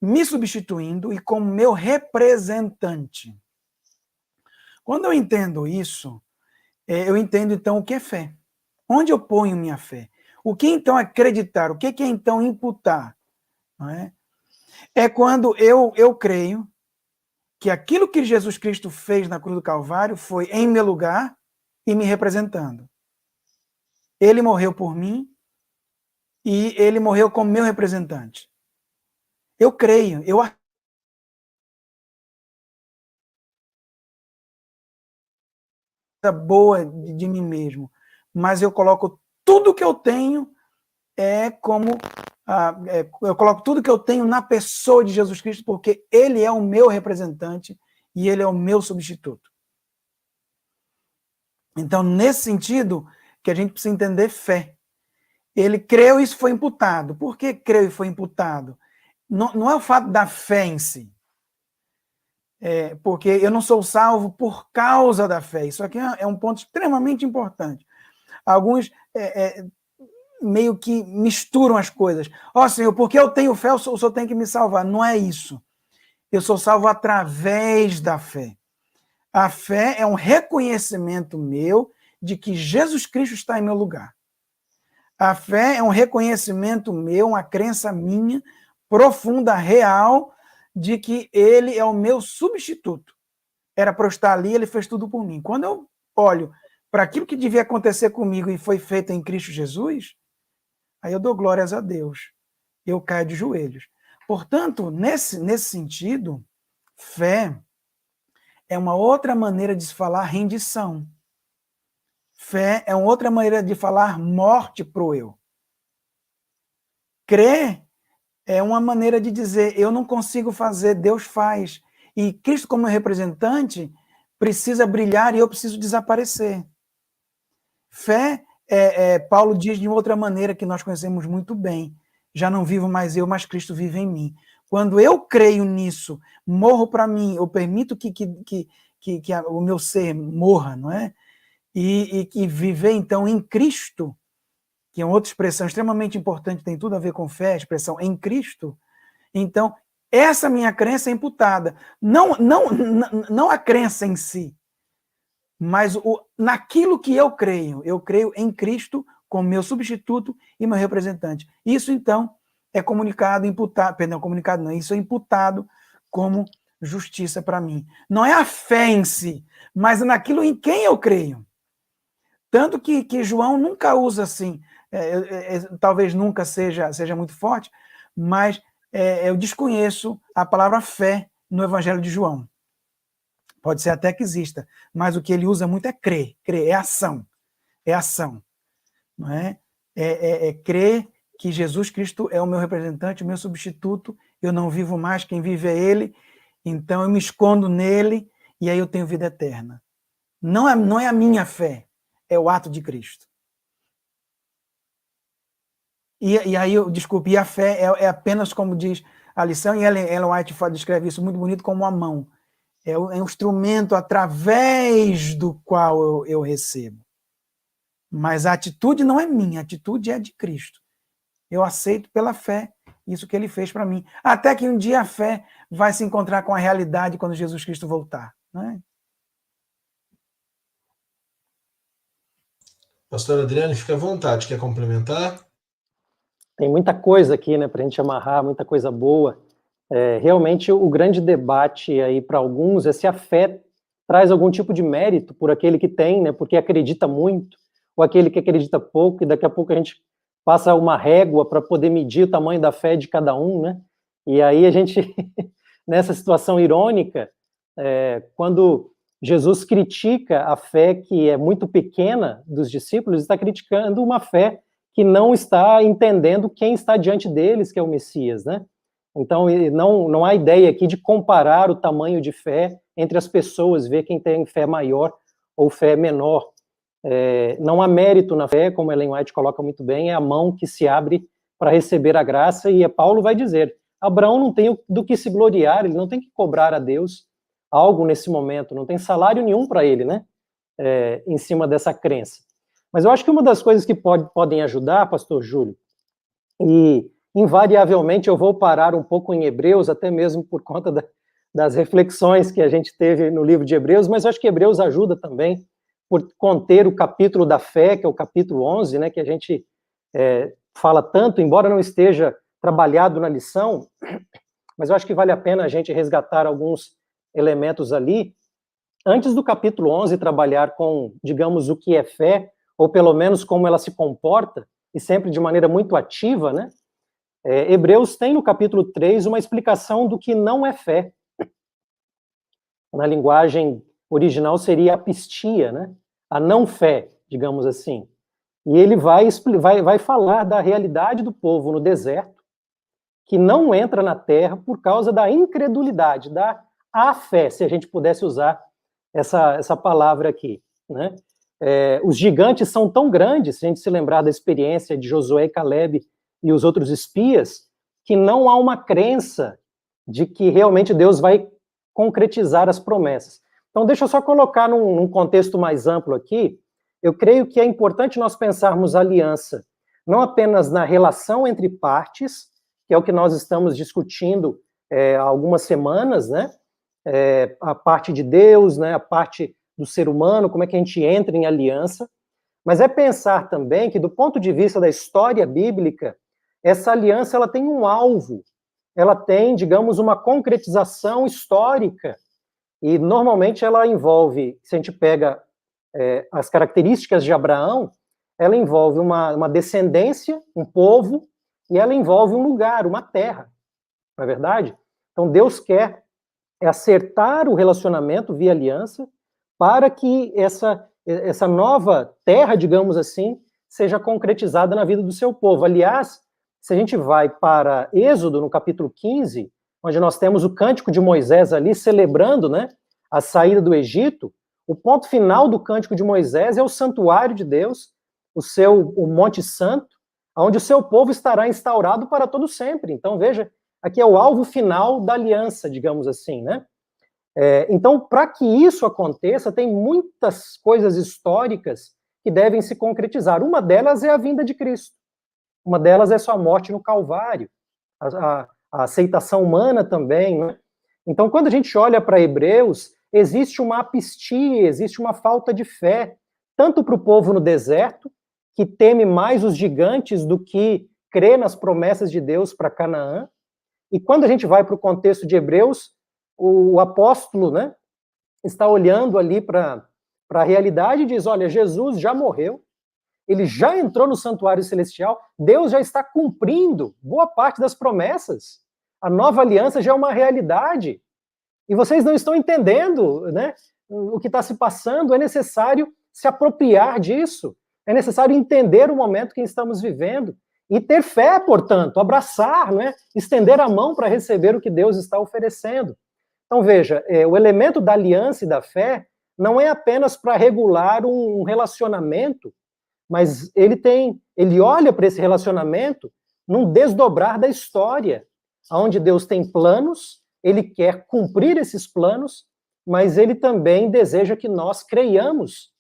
me substituindo e como meu representante. Quando eu entendo isso, eu entendo então o que é fé. Onde eu ponho minha fé? O que então é acreditar? O que é então imputar? Não é? É quando eu creio que aquilo que Jesus Cristo fez na cruz do Calvário foi em meu lugar e me representando. Ele morreu por mim e ele morreu como meu representante. Eu creio, eu boa de mim mesmo, mas eu coloco tudo que eu tenho eu coloco tudo que eu tenho na pessoa de Jesus Cristo, porque ele é o meu representante e ele é o meu substituto. Então, nesse sentido, que a gente precisa entender fé. Ele creu e isso foi imputado. Por que creu e foi imputado? Não é o fato da fé em si. Porque eu não sou salvo por causa da fé. Isso aqui é um ponto extremamente importante. Alguns meio que misturam as coisas. Senhor, porque eu tenho fé, o Senhor tem que me salvar. Não é isso. Eu sou salvo através da fé. A fé é um reconhecimento meu de que Jesus Cristo está em meu lugar. A fé é um reconhecimento meu, uma crença minha, profunda, real, de que ele é o meu substituto. Era para eu estar ali, ele fez tudo por mim. Quando eu olho para aquilo que devia acontecer comigo e foi feito em Cristo Jesus, aí eu dou glórias a Deus. Eu caio de joelhos. Portanto, nesse sentido, fé é uma outra maneira de se falar rendição. Fé é uma outra maneira de falar morte para o eu. Crer é uma maneira de dizer, eu não consigo fazer, Deus faz. E Cristo, como representante, precisa brilhar e eu preciso desaparecer. Fé, Paulo diz de outra maneira que nós conhecemos muito bem. Já não vivo mais eu, mas Cristo vive em mim. Quando eu creio nisso, morro para mim, eu permito que o meu ser morra, não é? E viver, então, em Cristo, que é uma outra expressão extremamente importante, tem tudo a ver com fé, a expressão em Cristo. Então, essa minha crença é imputada. Não a crença em si, mas naquilo que eu creio em Cristo como meu substituto e meu representante. Isso, então, é isso é imputado como justiça para mim. Não é a fé em si, mas naquilo em quem eu creio. Tanto que João nunca usa assim, talvez nunca seja muito forte, mas eu desconheço a palavra fé no Evangelho de João. Pode ser até que exista, mas o que ele usa muito é crer, é ação, não é? Crer que Jesus Cristo é o meu representante, o meu substituto, eu não vivo mais, quem vive é ele, então eu me escondo nele e aí eu tenho vida eterna. Não é a minha fé, é o ato de Cristo. E aí, e a fé é apenas, como diz a lição, e Ellen White descreve isso muito bonito como a mão. É um instrumento através do qual eu recebo. Mas a atitude não é minha, a atitude é de Cristo. Eu aceito pela fé isso que ele fez para mim. Até que um dia a fé vai se encontrar com a realidade quando Jesus Cristo voltar. Não é? Pastor Adriano, fica à vontade. Quer complementar? Tem muita coisa aqui, né, para a gente amarrar, muita coisa boa. Realmente, o grande debate aí para alguns é se a fé traz algum tipo de mérito por aquele que tem, né, porque acredita muito, ou aquele que acredita pouco, e daqui a pouco a gente passa uma régua para poder medir o tamanho da fé de cada um, né? E aí a gente, nessa situação irônica, quando Jesus critica a fé que é muito pequena dos discípulos, está criticando uma fé que não está entendendo quem está diante deles, que é o Messias, né? Então, não há ideia aqui de comparar o tamanho de fé entre as pessoas, ver quem tem fé maior ou fé menor. Não há mérito na fé, como Ellen White coloca muito bem, é a mão que se abre para receber a graça, e Paulo vai dizer, Abraão não tem do que se gloriar, ele não tem que cobrar a Deus algo nesse momento, não tem salário nenhum para ele, né? Em cima dessa crença. Mas eu acho que uma das coisas que podem ajudar, pastor Júlio, e invariavelmente eu vou parar um pouco em Hebreus, até mesmo por conta das reflexões que a gente teve no livro de Hebreus, mas eu acho que Hebreus ajuda também por conter o capítulo da fé, que é o capítulo 11, né, que a gente fala tanto, embora não esteja trabalhado na lição, mas eu acho que vale a pena a gente resgatar alguns elementos ali. Antes do capítulo 11 trabalhar com, digamos, o que é fé, ou pelo menos como ela se comporta, e sempre de maneira muito ativa, né? Hebreus tem no capítulo 3 uma explicação do que não é fé. Na linguagem original seria a apistia, né? A não fé, digamos assim. E ele vai falar da realidade do povo no deserto, que não entra na terra por causa da incredulidade, da afé, se a gente pudesse usar essa palavra aqui, né? Os gigantes são tão grandes, se a gente se lembrar da experiência de Josué e Caleb e os outros espias, que não há uma crença de que realmente Deus vai concretizar as promessas. Então, deixa eu só colocar num contexto mais amplo aqui. Eu creio que é importante nós pensarmos a aliança, não apenas na relação entre partes, que é o que nós estamos discutindo há algumas semanas, né? A parte de Deus, né? A parte do ser humano, como é que a gente entra em aliança, mas é pensar também que, do ponto de vista da história bíblica, essa aliança ela tem um alvo, ela tem, digamos, uma concretização histórica, e normalmente ela envolve, se a gente pega as características de Abraão, ela envolve uma descendência, um povo, e ela envolve um lugar, uma terra, não é verdade? Então Deus quer acertar o relacionamento via aliança, para que essa nova terra, digamos assim, seja concretizada na vida do seu povo. Aliás, se a gente vai para Êxodo, no capítulo 15, onde nós temos o cântico de Moisés ali, celebrando, né, a saída do Egito, o ponto final do cântico de Moisés é o santuário de Deus, o Monte Santo, onde o seu povo estará instaurado para todo sempre. Então, veja, aqui é o alvo final da aliança, digamos assim, né? Então, para que isso aconteça, tem muitas coisas históricas que devem se concretizar. Uma delas é a vinda de Cristo. Uma delas é sua morte no Calvário. A aceitação humana também, né? Então, quando a gente olha para Hebreus, existe uma apistia, existe uma falta de fé, tanto para o povo no deserto, que teme mais os gigantes do que crê nas promessas de Deus para Canaã. E quando a gente vai para o contexto de Hebreus, o apóstolo, né, está olhando ali para a realidade e diz, olha, Jesus já morreu, ele já entrou no santuário celestial, Deus já está cumprindo boa parte das promessas, a nova aliança já é uma realidade, e vocês não estão entendendo, né, o que está se passando, é necessário se apropriar disso, é necessário entender o momento que estamos vivendo, e ter fé, portanto, abraçar, né, estender a mão para receber o que Deus está oferecendo. Então, veja, o elemento da aliança e da fé não é apenas para regular um relacionamento, mas ele olha para esse relacionamento num desdobrar da história, onde Deus tem planos, ele quer cumprir esses planos, mas ele também deseja que nós creiamos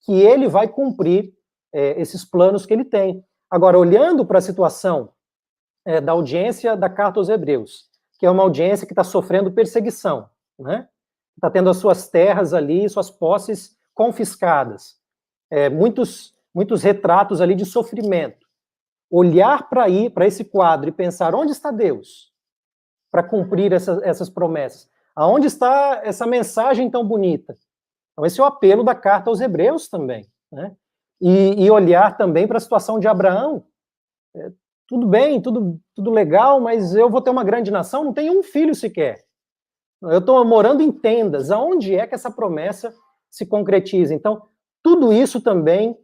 que ele vai cumprir esses planos que ele tem. Agora, olhando para a situação da audiência da Carta aos Hebreus, que é uma audiência que está sofrendo perseguição, né? Está tendo as suas terras ali, suas posses confiscadas. Muitos retratos ali de sofrimento. Olhar para esse quadro e pensar, onde está Deus para cumprir essas promessas? Aonde está essa mensagem tão bonita? Então, esse é o apelo da Carta aos Hebreus também, né? E olhar também para a situação de Abraão. Tudo bem, tudo legal, mas eu vou ter uma grande nação, não tenho um filho sequer. Eu estou morando em tendas. Aonde é que essa promessa se concretiza? Então, tudo isso também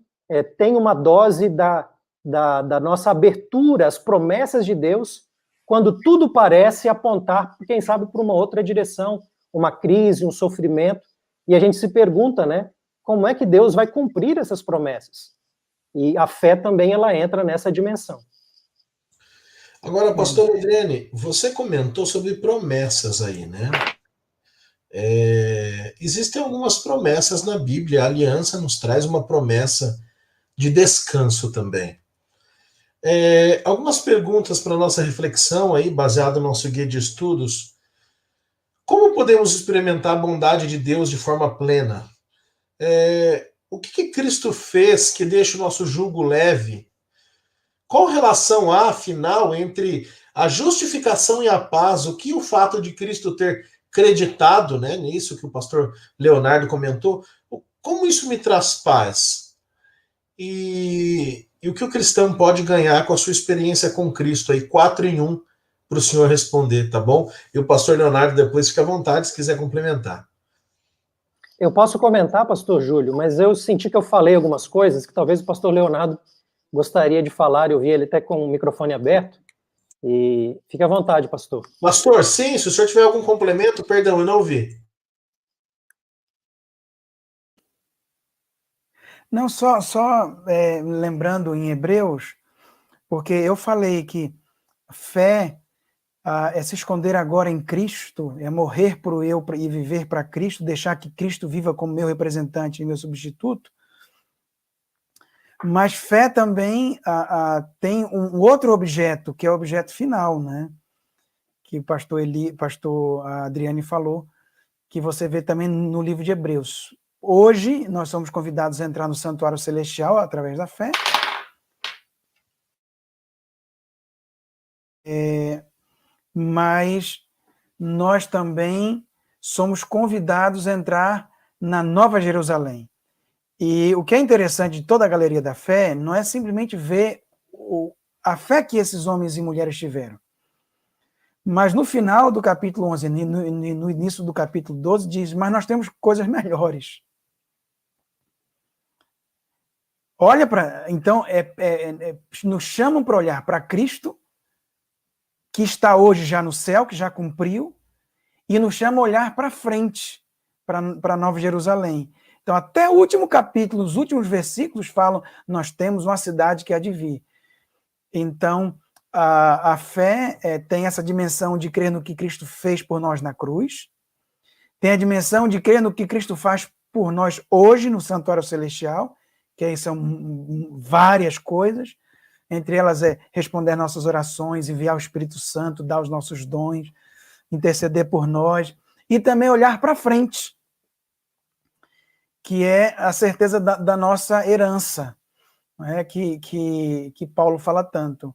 tem uma dose da nossa abertura às promessas de Deus, quando tudo parece apontar, quem sabe, para uma outra direção, uma crise, um sofrimento, e a gente se pergunta, né, como é que Deus vai cumprir essas promessas? E a fé também, ela entra nessa dimensão. Agora, pastor Adriane, você comentou sobre promessas aí, né? Existem algumas promessas na Bíblia, a aliança nos traz uma promessa de descanso também. Algumas perguntas para nossa reflexão aí, baseado no nosso guia de estudos. Como podemos experimentar a bondade de Deus de forma plena? O que Cristo fez que deixa o nosso jugo leve? Qual relação há, afinal, entre a justificação e a paz? O que o fato de Cristo ter creditado, né, nisso que o pastor Leonardo comentou, como isso me traz paz? E o que o cristão pode ganhar com a sua experiência com Cristo? Aí, 4 em 1 para o senhor responder, tá bom? E o pastor Leonardo depois fica à vontade se quiser complementar. Eu posso comentar, pastor Júlio, mas eu senti que eu falei algumas coisas que talvez o pastor Leonardo gostaria de falar. Eu vi ele até com o microfone aberto. E fique à vontade, pastor. Pastor, sim, se o senhor tiver algum complemento, perdão, eu não ouvi. Não, só lembrando em Hebreus, porque eu falei que fé é se esconder agora em Cristo, é morrer para o eu e viver para Cristo, deixar que Cristo viva como meu representante e meu substituto. Mas fé também tem um outro objeto, que é o objeto final, né? Que o pastor Adriane falou, que você vê também no livro de Hebreus. Hoje, nós somos convidados a entrar no santuário celestial através da fé. Mas nós também somos convidados a entrar na Nova Jerusalém. E o que é interessante de toda a galeria da fé não é simplesmente ver a fé que esses homens e mulheres tiveram. Mas no final do capítulo 11, no início do capítulo 12, diz, mas nós temos coisas melhores. Olha para... Então, nos chamam para olhar para Cristo, que está hoje já no céu, que já cumpriu, e nos chama a olhar para frente, para Nova Jerusalém. Então, até o último capítulo, os últimos versículos falam, nós temos uma cidade que há de vir. Então, a fé tem essa dimensão de crer no que Cristo fez por nós na cruz, tem a dimensão de crer no que Cristo faz por nós hoje no santuário celestial, que aí são várias coisas, entre elas responder nossas orações, enviar o Espírito Santo, dar os nossos dons, interceder por nós, e também olhar para frente, que é a certeza da nossa herança, né, que Paulo fala tanto.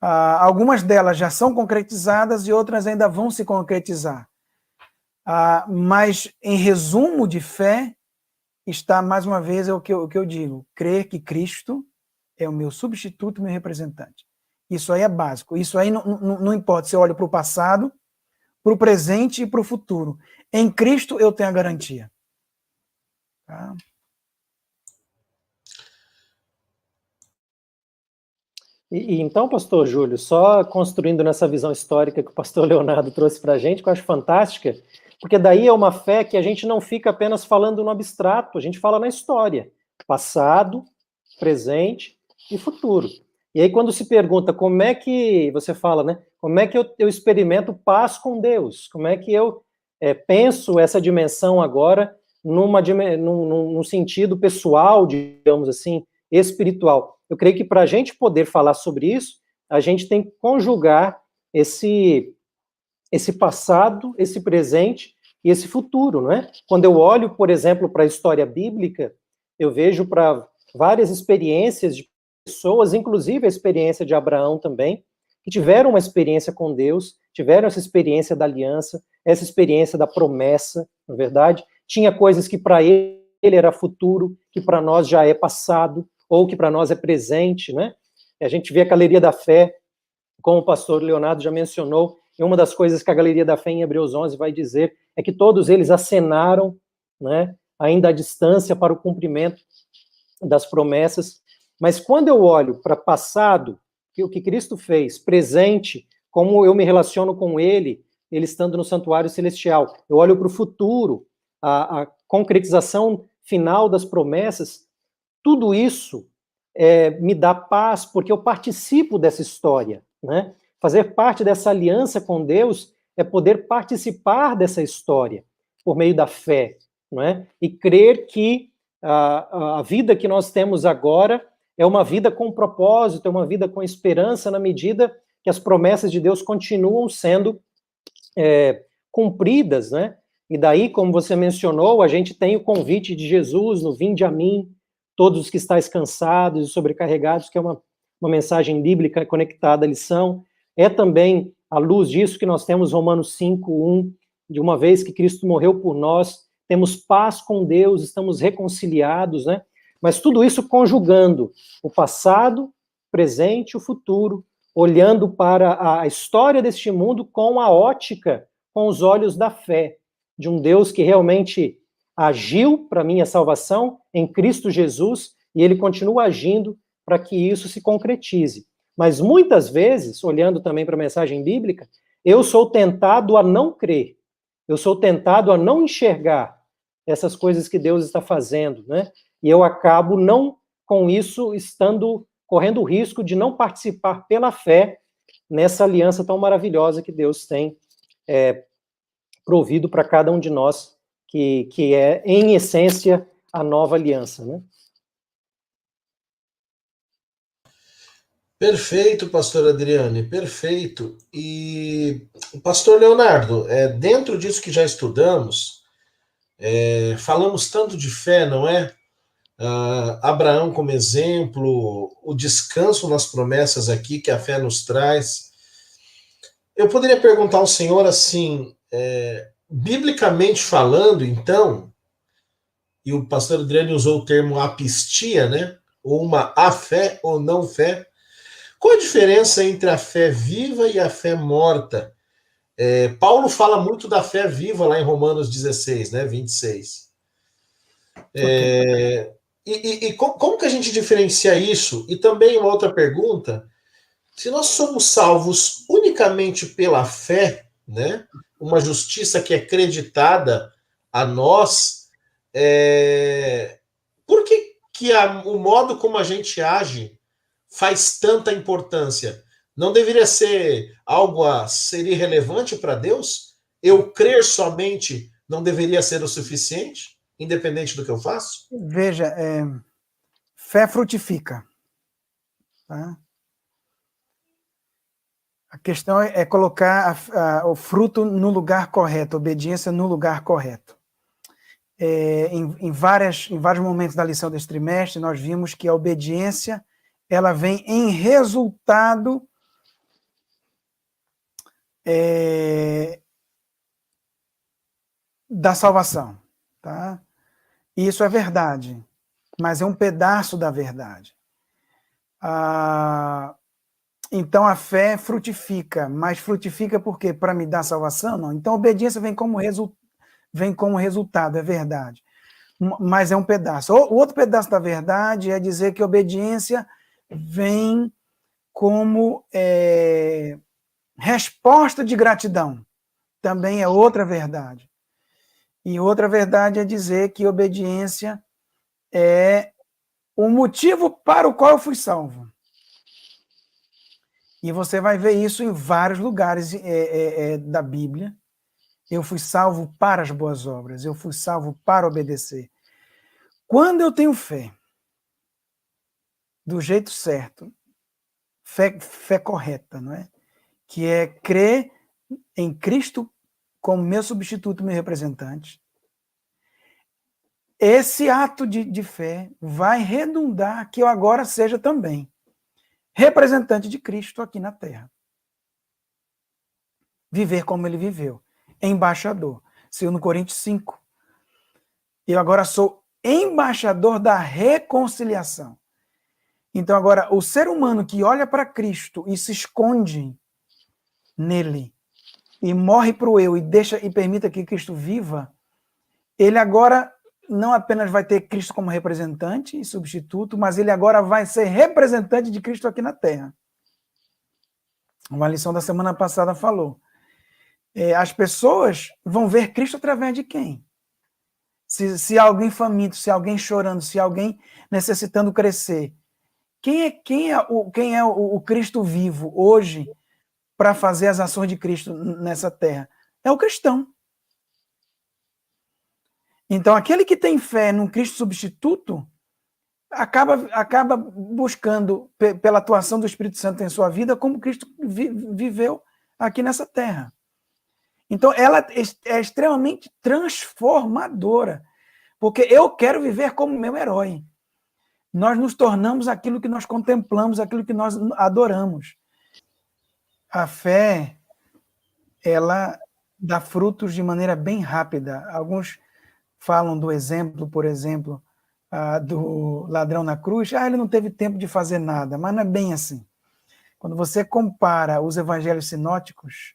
Algumas delas já são concretizadas e outras ainda vão se concretizar. Mas, em resumo de fé, está, mais uma vez, o que eu digo, crer que Cristo é o meu substituto, meu representante. Isso aí é básico. Isso aí não importa se eu olho para o passado, para o presente e para o futuro. Em Cristo eu tenho a garantia. Tá? Então, pastor Júlio, só construindo nessa visão histórica que o pastor Leonardo trouxe para a gente, que eu acho fantástica, porque daí é uma fé que a gente não fica apenas falando no abstrato, a gente fala na história, passado, presente e futuro. E aí quando se pergunta como é que, você fala, né, como é que eu experimento paz com Deus, como é que eu penso essa dimensão agora num sentido pessoal, digamos assim, espiritual. Eu creio que para a gente poder falar sobre isso, a gente tem que conjugar esse passado, esse presente e esse futuro, não é? Quando eu olho, por exemplo, para a história bíblica, eu vejo para várias experiências de pessoas, inclusive a experiência de Abraão também, que tiveram uma experiência com Deus, tiveram essa experiência da aliança, essa experiência da promessa, na verdade. Tinha coisas que para ele era futuro, que para nós já é passado, ou que para nós é presente, né? A gente vê a galeria da fé, como o pastor Leonardo já mencionou, e uma das coisas que a galeria da fé em Hebreus 11 vai dizer é que todos eles acenaram, né, ainda à distância para o cumprimento das promessas. Mas quando eu olho para passado, o que Cristo fez, presente, como eu me relaciono com ele estando no santuário celestial, eu olho para o futuro, a concretização final das promessas, tudo isso me dá paz, porque eu participo dessa história, né? Fazer parte dessa aliança com Deus é poder participar dessa história. por meio da fé, não é? E crer que a vida que nós temos agora é uma vida com propósito, é uma vida com esperança, na medida que as promessas de Deus continuam sendo cumpridas, né? E daí, como você mencionou, a gente tem o convite de Jesus no Vinde a mim, todos os que estáis cansados e sobrecarregados, que é uma mensagem bíblica conectada à lição. É também, à luz disso, que nós temos Romanos 5:1, de uma vez que Cristo morreu por nós, temos paz com Deus, estamos reconciliados, né? Mas tudo isso conjugando o passado, presente e o futuro, olhando para a história deste mundo com a ótica, com os olhos da fé, de um Deus que realmente agiu para minha salvação em Cristo Jesus, e ele continua agindo para que isso se concretize. Mas muitas vezes, olhando também para a mensagem bíblica, eu sou tentado a não crer, eu sou tentado a não enxergar essas coisas que Deus está fazendo, né? E eu acabo não, com isso, correndo o risco de não participar pela fé nessa aliança tão maravilhosa que Deus tem provido para cada um de nós, que é, em essência, a nova aliança, né? Perfeito, pastor Adriane, perfeito. E, pastor Leonardo, dentro disso que já estudamos, falamos tanto de fé, não é? Abraão como exemplo, o descanso nas promessas aqui que a fé nos traz. Eu poderia perguntar ao senhor assim, biblicamente falando, então, e o pastor Adriane usou o termo apistia, né? Ou uma afé ou não fé. Qual a diferença entre a fé viva e a fé morta? Paulo fala muito da fé viva lá em Romanos 16, né, 26. E como que a gente diferencia isso? E também uma outra pergunta, se nós somos salvos unicamente pela fé, né, uma justiça que é creditada a nós, por que o modo como a gente age faz tanta importância? Não deveria ser algo a ser irrelevante para Deus? Eu crer somente não deveria ser o suficiente, independente do que eu faço? Veja, fé frutifica. Tá? A questão é colocar o fruto no lugar correto, a obediência no lugar correto. Em vários momentos da lição desse trimestre, nós vimos que a obediência ela vem em resultado da salvação. Tá? E isso é verdade, mas é um pedaço da verdade. Então a fé frutifica, mas frutifica por quê? Para me dar salvação? Não. Então a obediência vem como resultado, é verdade. Mas é um pedaço. O outro pedaço da verdade é dizer que a obediência vem como resposta de gratidão. Também é outra verdade. E outra verdade é dizer que obediência é o motivo para o qual eu fui salvo. E você vai ver isso em vários lugares da Bíblia. Eu fui salvo para as boas obras, eu fui salvo para obedecer. Quando eu tenho fé, do jeito certo, fé correta, não é? Que é crer em Cristo como meu substituto, meu representante, esse ato de fé vai redundar que eu agora seja também representante de Cristo aqui na Terra. Viver como ele viveu. Embaixador. 2 Coríntios 5. Eu agora sou embaixador da reconciliação. Então agora, o ser humano que olha para Cristo e se esconde nele, e morre para o eu, e permita que Cristo viva, ele agora não apenas vai ter Cristo como representante e substituto, mas ele agora vai ser representante de Cristo aqui na Terra. Uma lição da semana passada falou. As pessoas vão ver Cristo através de quem? Se alguém faminto, se alguém chorando, se alguém necessitando crescer, quem é o Cristo vivo hoje para fazer as ações de Cristo nessa terra? É o cristão. Então, aquele que tem fé num Cristo substituto acaba buscando, pela atuação do Espírito Santo em sua vida, como Cristo viveu aqui nessa terra. Então, ela é extremamente transformadora, porque eu quero viver como meu herói. Nós nos tornamos aquilo que nós contemplamos, aquilo que nós adoramos. A fé, ela dá frutos de maneira bem rápida. Alguns falam do exemplo, por exemplo, do ladrão na cruz. Ele não teve tempo de fazer nada, mas não é bem assim. Quando você compara os evangelhos sinóticos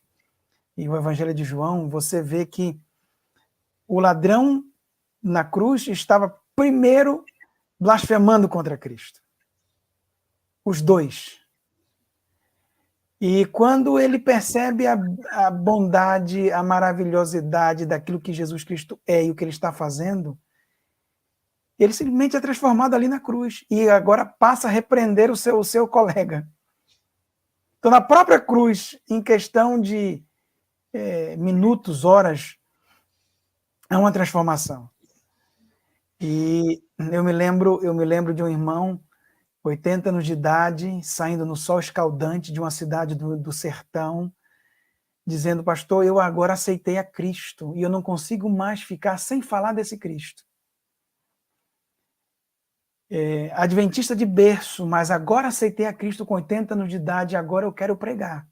e o evangelho de João, você vê que o ladrão na cruz estava primeiro blasfemando contra Cristo. Os dois. E quando ele percebe a bondade, a maravilhosidade daquilo que Jesus Cristo é e o que ele está fazendo, ele simplesmente é transformado ali na cruz e agora passa a repreender o seu colega. Então, na própria cruz, em questão de minutos, horas, é uma transformação. E eu me lembro de um irmão, 80 anos de idade, saindo no sol escaldante de uma cidade do sertão, dizendo: pastor, eu agora aceitei a Cristo e eu não consigo mais ficar sem falar desse Cristo. Adventista de berço, mas agora aceitei a Cristo com 80 anos de idade e agora eu quero pregar.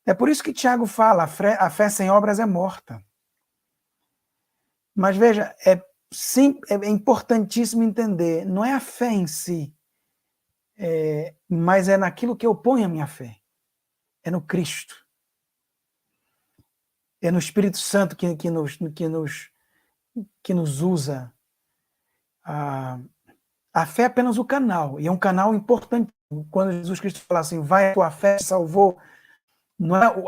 É por isso que Tiago fala, a fé sem obras é morta. Mas veja, é importantíssimo entender, não é a fé em si, mas é naquilo que eu ponho a minha fé. É no Cristo. É no Espírito Santo que nos usa. A fé é apenas o canal, e é um canal importante. Quando Jesus Cristo fala assim, vai, a tua fé te salvou,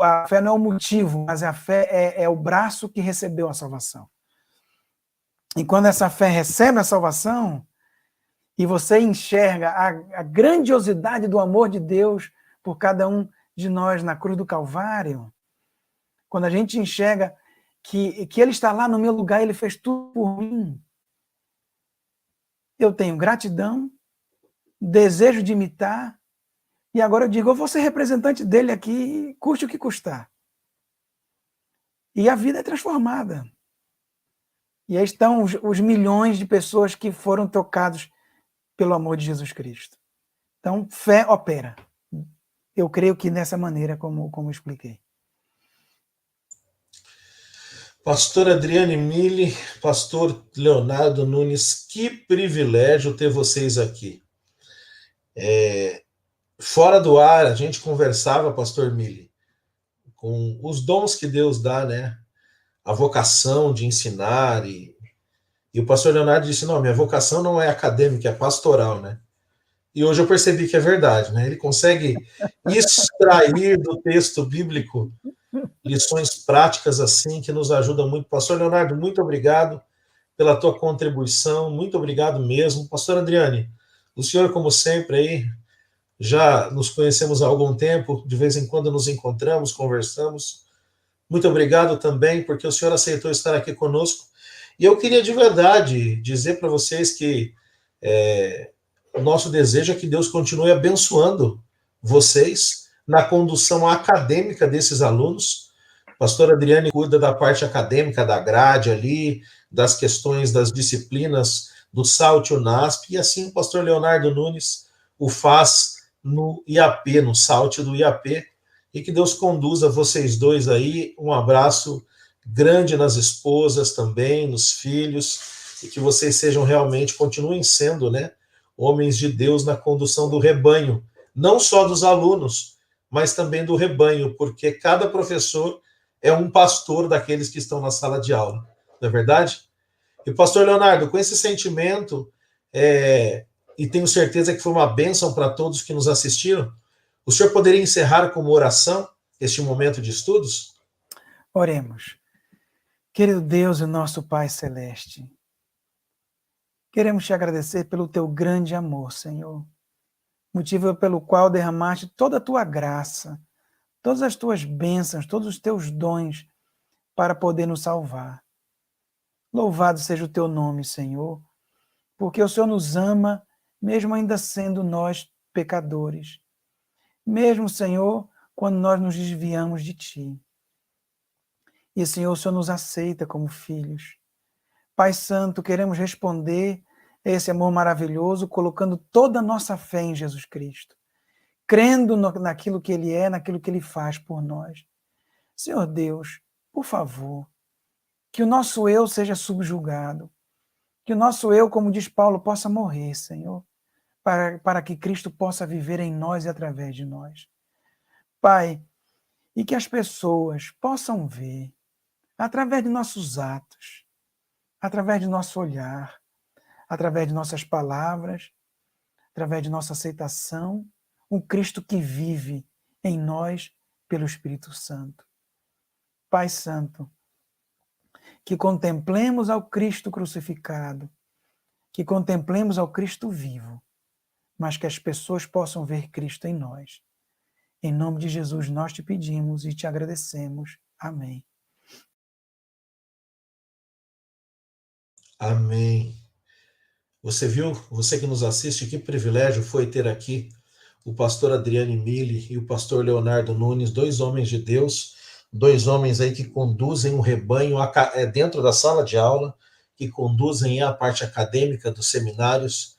a fé não é o motivo, mas a fé é o braço que recebeu a salvação. E quando essa fé recebe a salvação, e você enxerga a grandiosidade do amor de Deus por cada um de nós na cruz do Calvário, quando a gente enxerga que Ele está lá no meu lugar, Ele fez tudo por mim, eu tenho gratidão, desejo de imitar, e agora eu digo, eu vou ser representante dele aqui, custe o que custar. E a vida é transformada. E aí estão os milhões de pessoas que foram tocados pelo amor de Jesus Cristo. Então, fé opera. Eu creio que dessa maneira, como expliquei. Pastor Adriane Mille, pastor Leonardo Nunes, que privilégio ter vocês aqui. Fora do ar, a gente conversava, pastor Mille, com os dons que Deus dá, né? A vocação de ensinar, e o pastor Leonardo disse, não, minha vocação não é acadêmica, é pastoral, né? E hoje eu percebi que é verdade, né? Ele consegue extrair do texto bíblico lições práticas assim que nos ajudam muito. Pastor Leonardo, muito obrigado pela tua contribuição, muito obrigado mesmo. Pastor Adriane, o senhor, como sempre, aí, já nos conhecemos há algum tempo, de vez em quando nos encontramos, conversamos. Muito obrigado também, porque o senhor aceitou estar aqui conosco. E eu queria de verdade dizer para vocês que o nosso desejo é que Deus continue abençoando vocês na condução acadêmica desses alunos. A pastora Adriane cuida da parte acadêmica, da grade ali, das questões das disciplinas do SALT e o NASP, e assim o pastor Leonardo Nunes o faz no IAP, no SALT do IAP, e que Deus conduza vocês dois aí. Um abraço grande nas esposas também, nos filhos, e que vocês sejam realmente, continuem sendo, né, homens de Deus na condução do rebanho, não só dos alunos, mas também do rebanho, porque cada professor é um pastor daqueles que estão na sala de aula, não é verdade? E pastor Leonardo, com esse sentimento, e tenho certeza que foi uma bênção para todos que nos assistiram, o senhor poderia encerrar como oração este momento de estudos? Oremos. Querido Deus e nosso Pai Celeste, queremos te agradecer pelo teu grande amor, Senhor, motivo pelo qual derramaste toda a tua graça, todas as tuas bênçãos, todos os teus dons para poder nos salvar. Louvado seja o teu nome, Senhor, porque o Senhor nos ama, mesmo ainda sendo nós pecadores. Mesmo, Senhor, quando nós nos desviamos de ti. E, Senhor, o Senhor nos aceita como filhos. Pai Santo, queremos responder a esse amor maravilhoso, colocando toda a nossa fé em Jesus Cristo, crendo naquilo que Ele é, naquilo que Ele faz por nós. Senhor Deus, por favor, que o nosso eu seja subjugado, que o nosso eu, como diz Paulo, possa morrer, Senhor, para que Cristo possa viver em nós e através de nós. Pai, e que as pessoas possam ver, através de nossos atos, através de nosso olhar, através de nossas palavras, através de nossa aceitação, um Cristo que vive em nós pelo Espírito Santo. Pai Santo, que contemplemos ao Cristo crucificado, que contemplemos ao Cristo vivo, mas que as pessoas possam ver Cristo em nós. Em nome de Jesus nós te pedimos e te agradecemos. Amém. Amém. Você viu, você que nos assiste, que privilégio foi ter aqui o pastor Adriane Mille e o pastor Leonardo Nunes, dois homens de Deus, dois homens aí que conduzem um rebanho dentro da sala de aula, que conduzem a parte acadêmica dos seminários.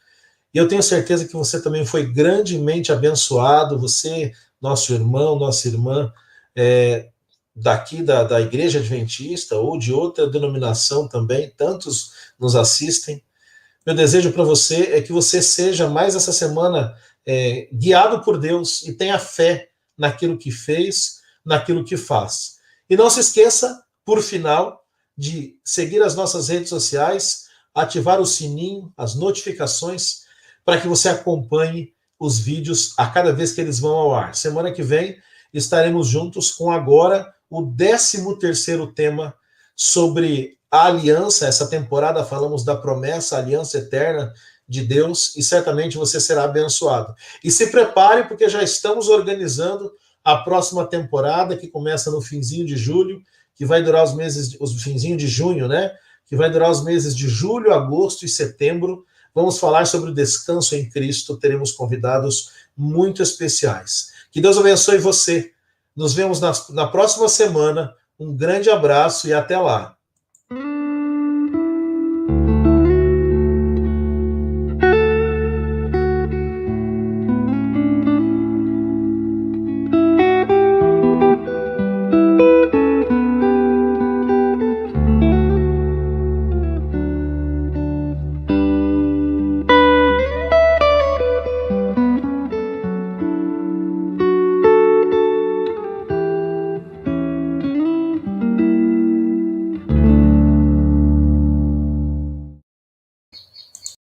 E eu tenho certeza que você também foi grandemente abençoado, você, nosso irmão, nossa irmã, daqui da Igreja Adventista ou de outra denominação também, tantos nos assistem. Meu desejo para você é que você seja mais essa semana guiado por Deus e tenha fé naquilo que fez, naquilo que faz. E não se esqueça, por final, de seguir as nossas redes sociais, ativar o sininho, as notificações, para que você acompanhe os vídeos a cada vez que eles vão ao ar. Semana que vem estaremos juntos com agora o 13º tema sobre a aliança. Essa temporada falamos da promessa, a aliança eterna de Deus, e certamente você será abençoado. E se prepare, porque já estamos organizando a próxima temporada, que começa no finzinho de julho, que vai durar os finzinho de junho, né? Que vai durar os meses de julho, agosto e setembro. Vamos falar sobre o descanso em Cristo, teremos convidados muito especiais. Que Deus abençoe você. Nos vemos na próxima semana. Um grande abraço e até lá.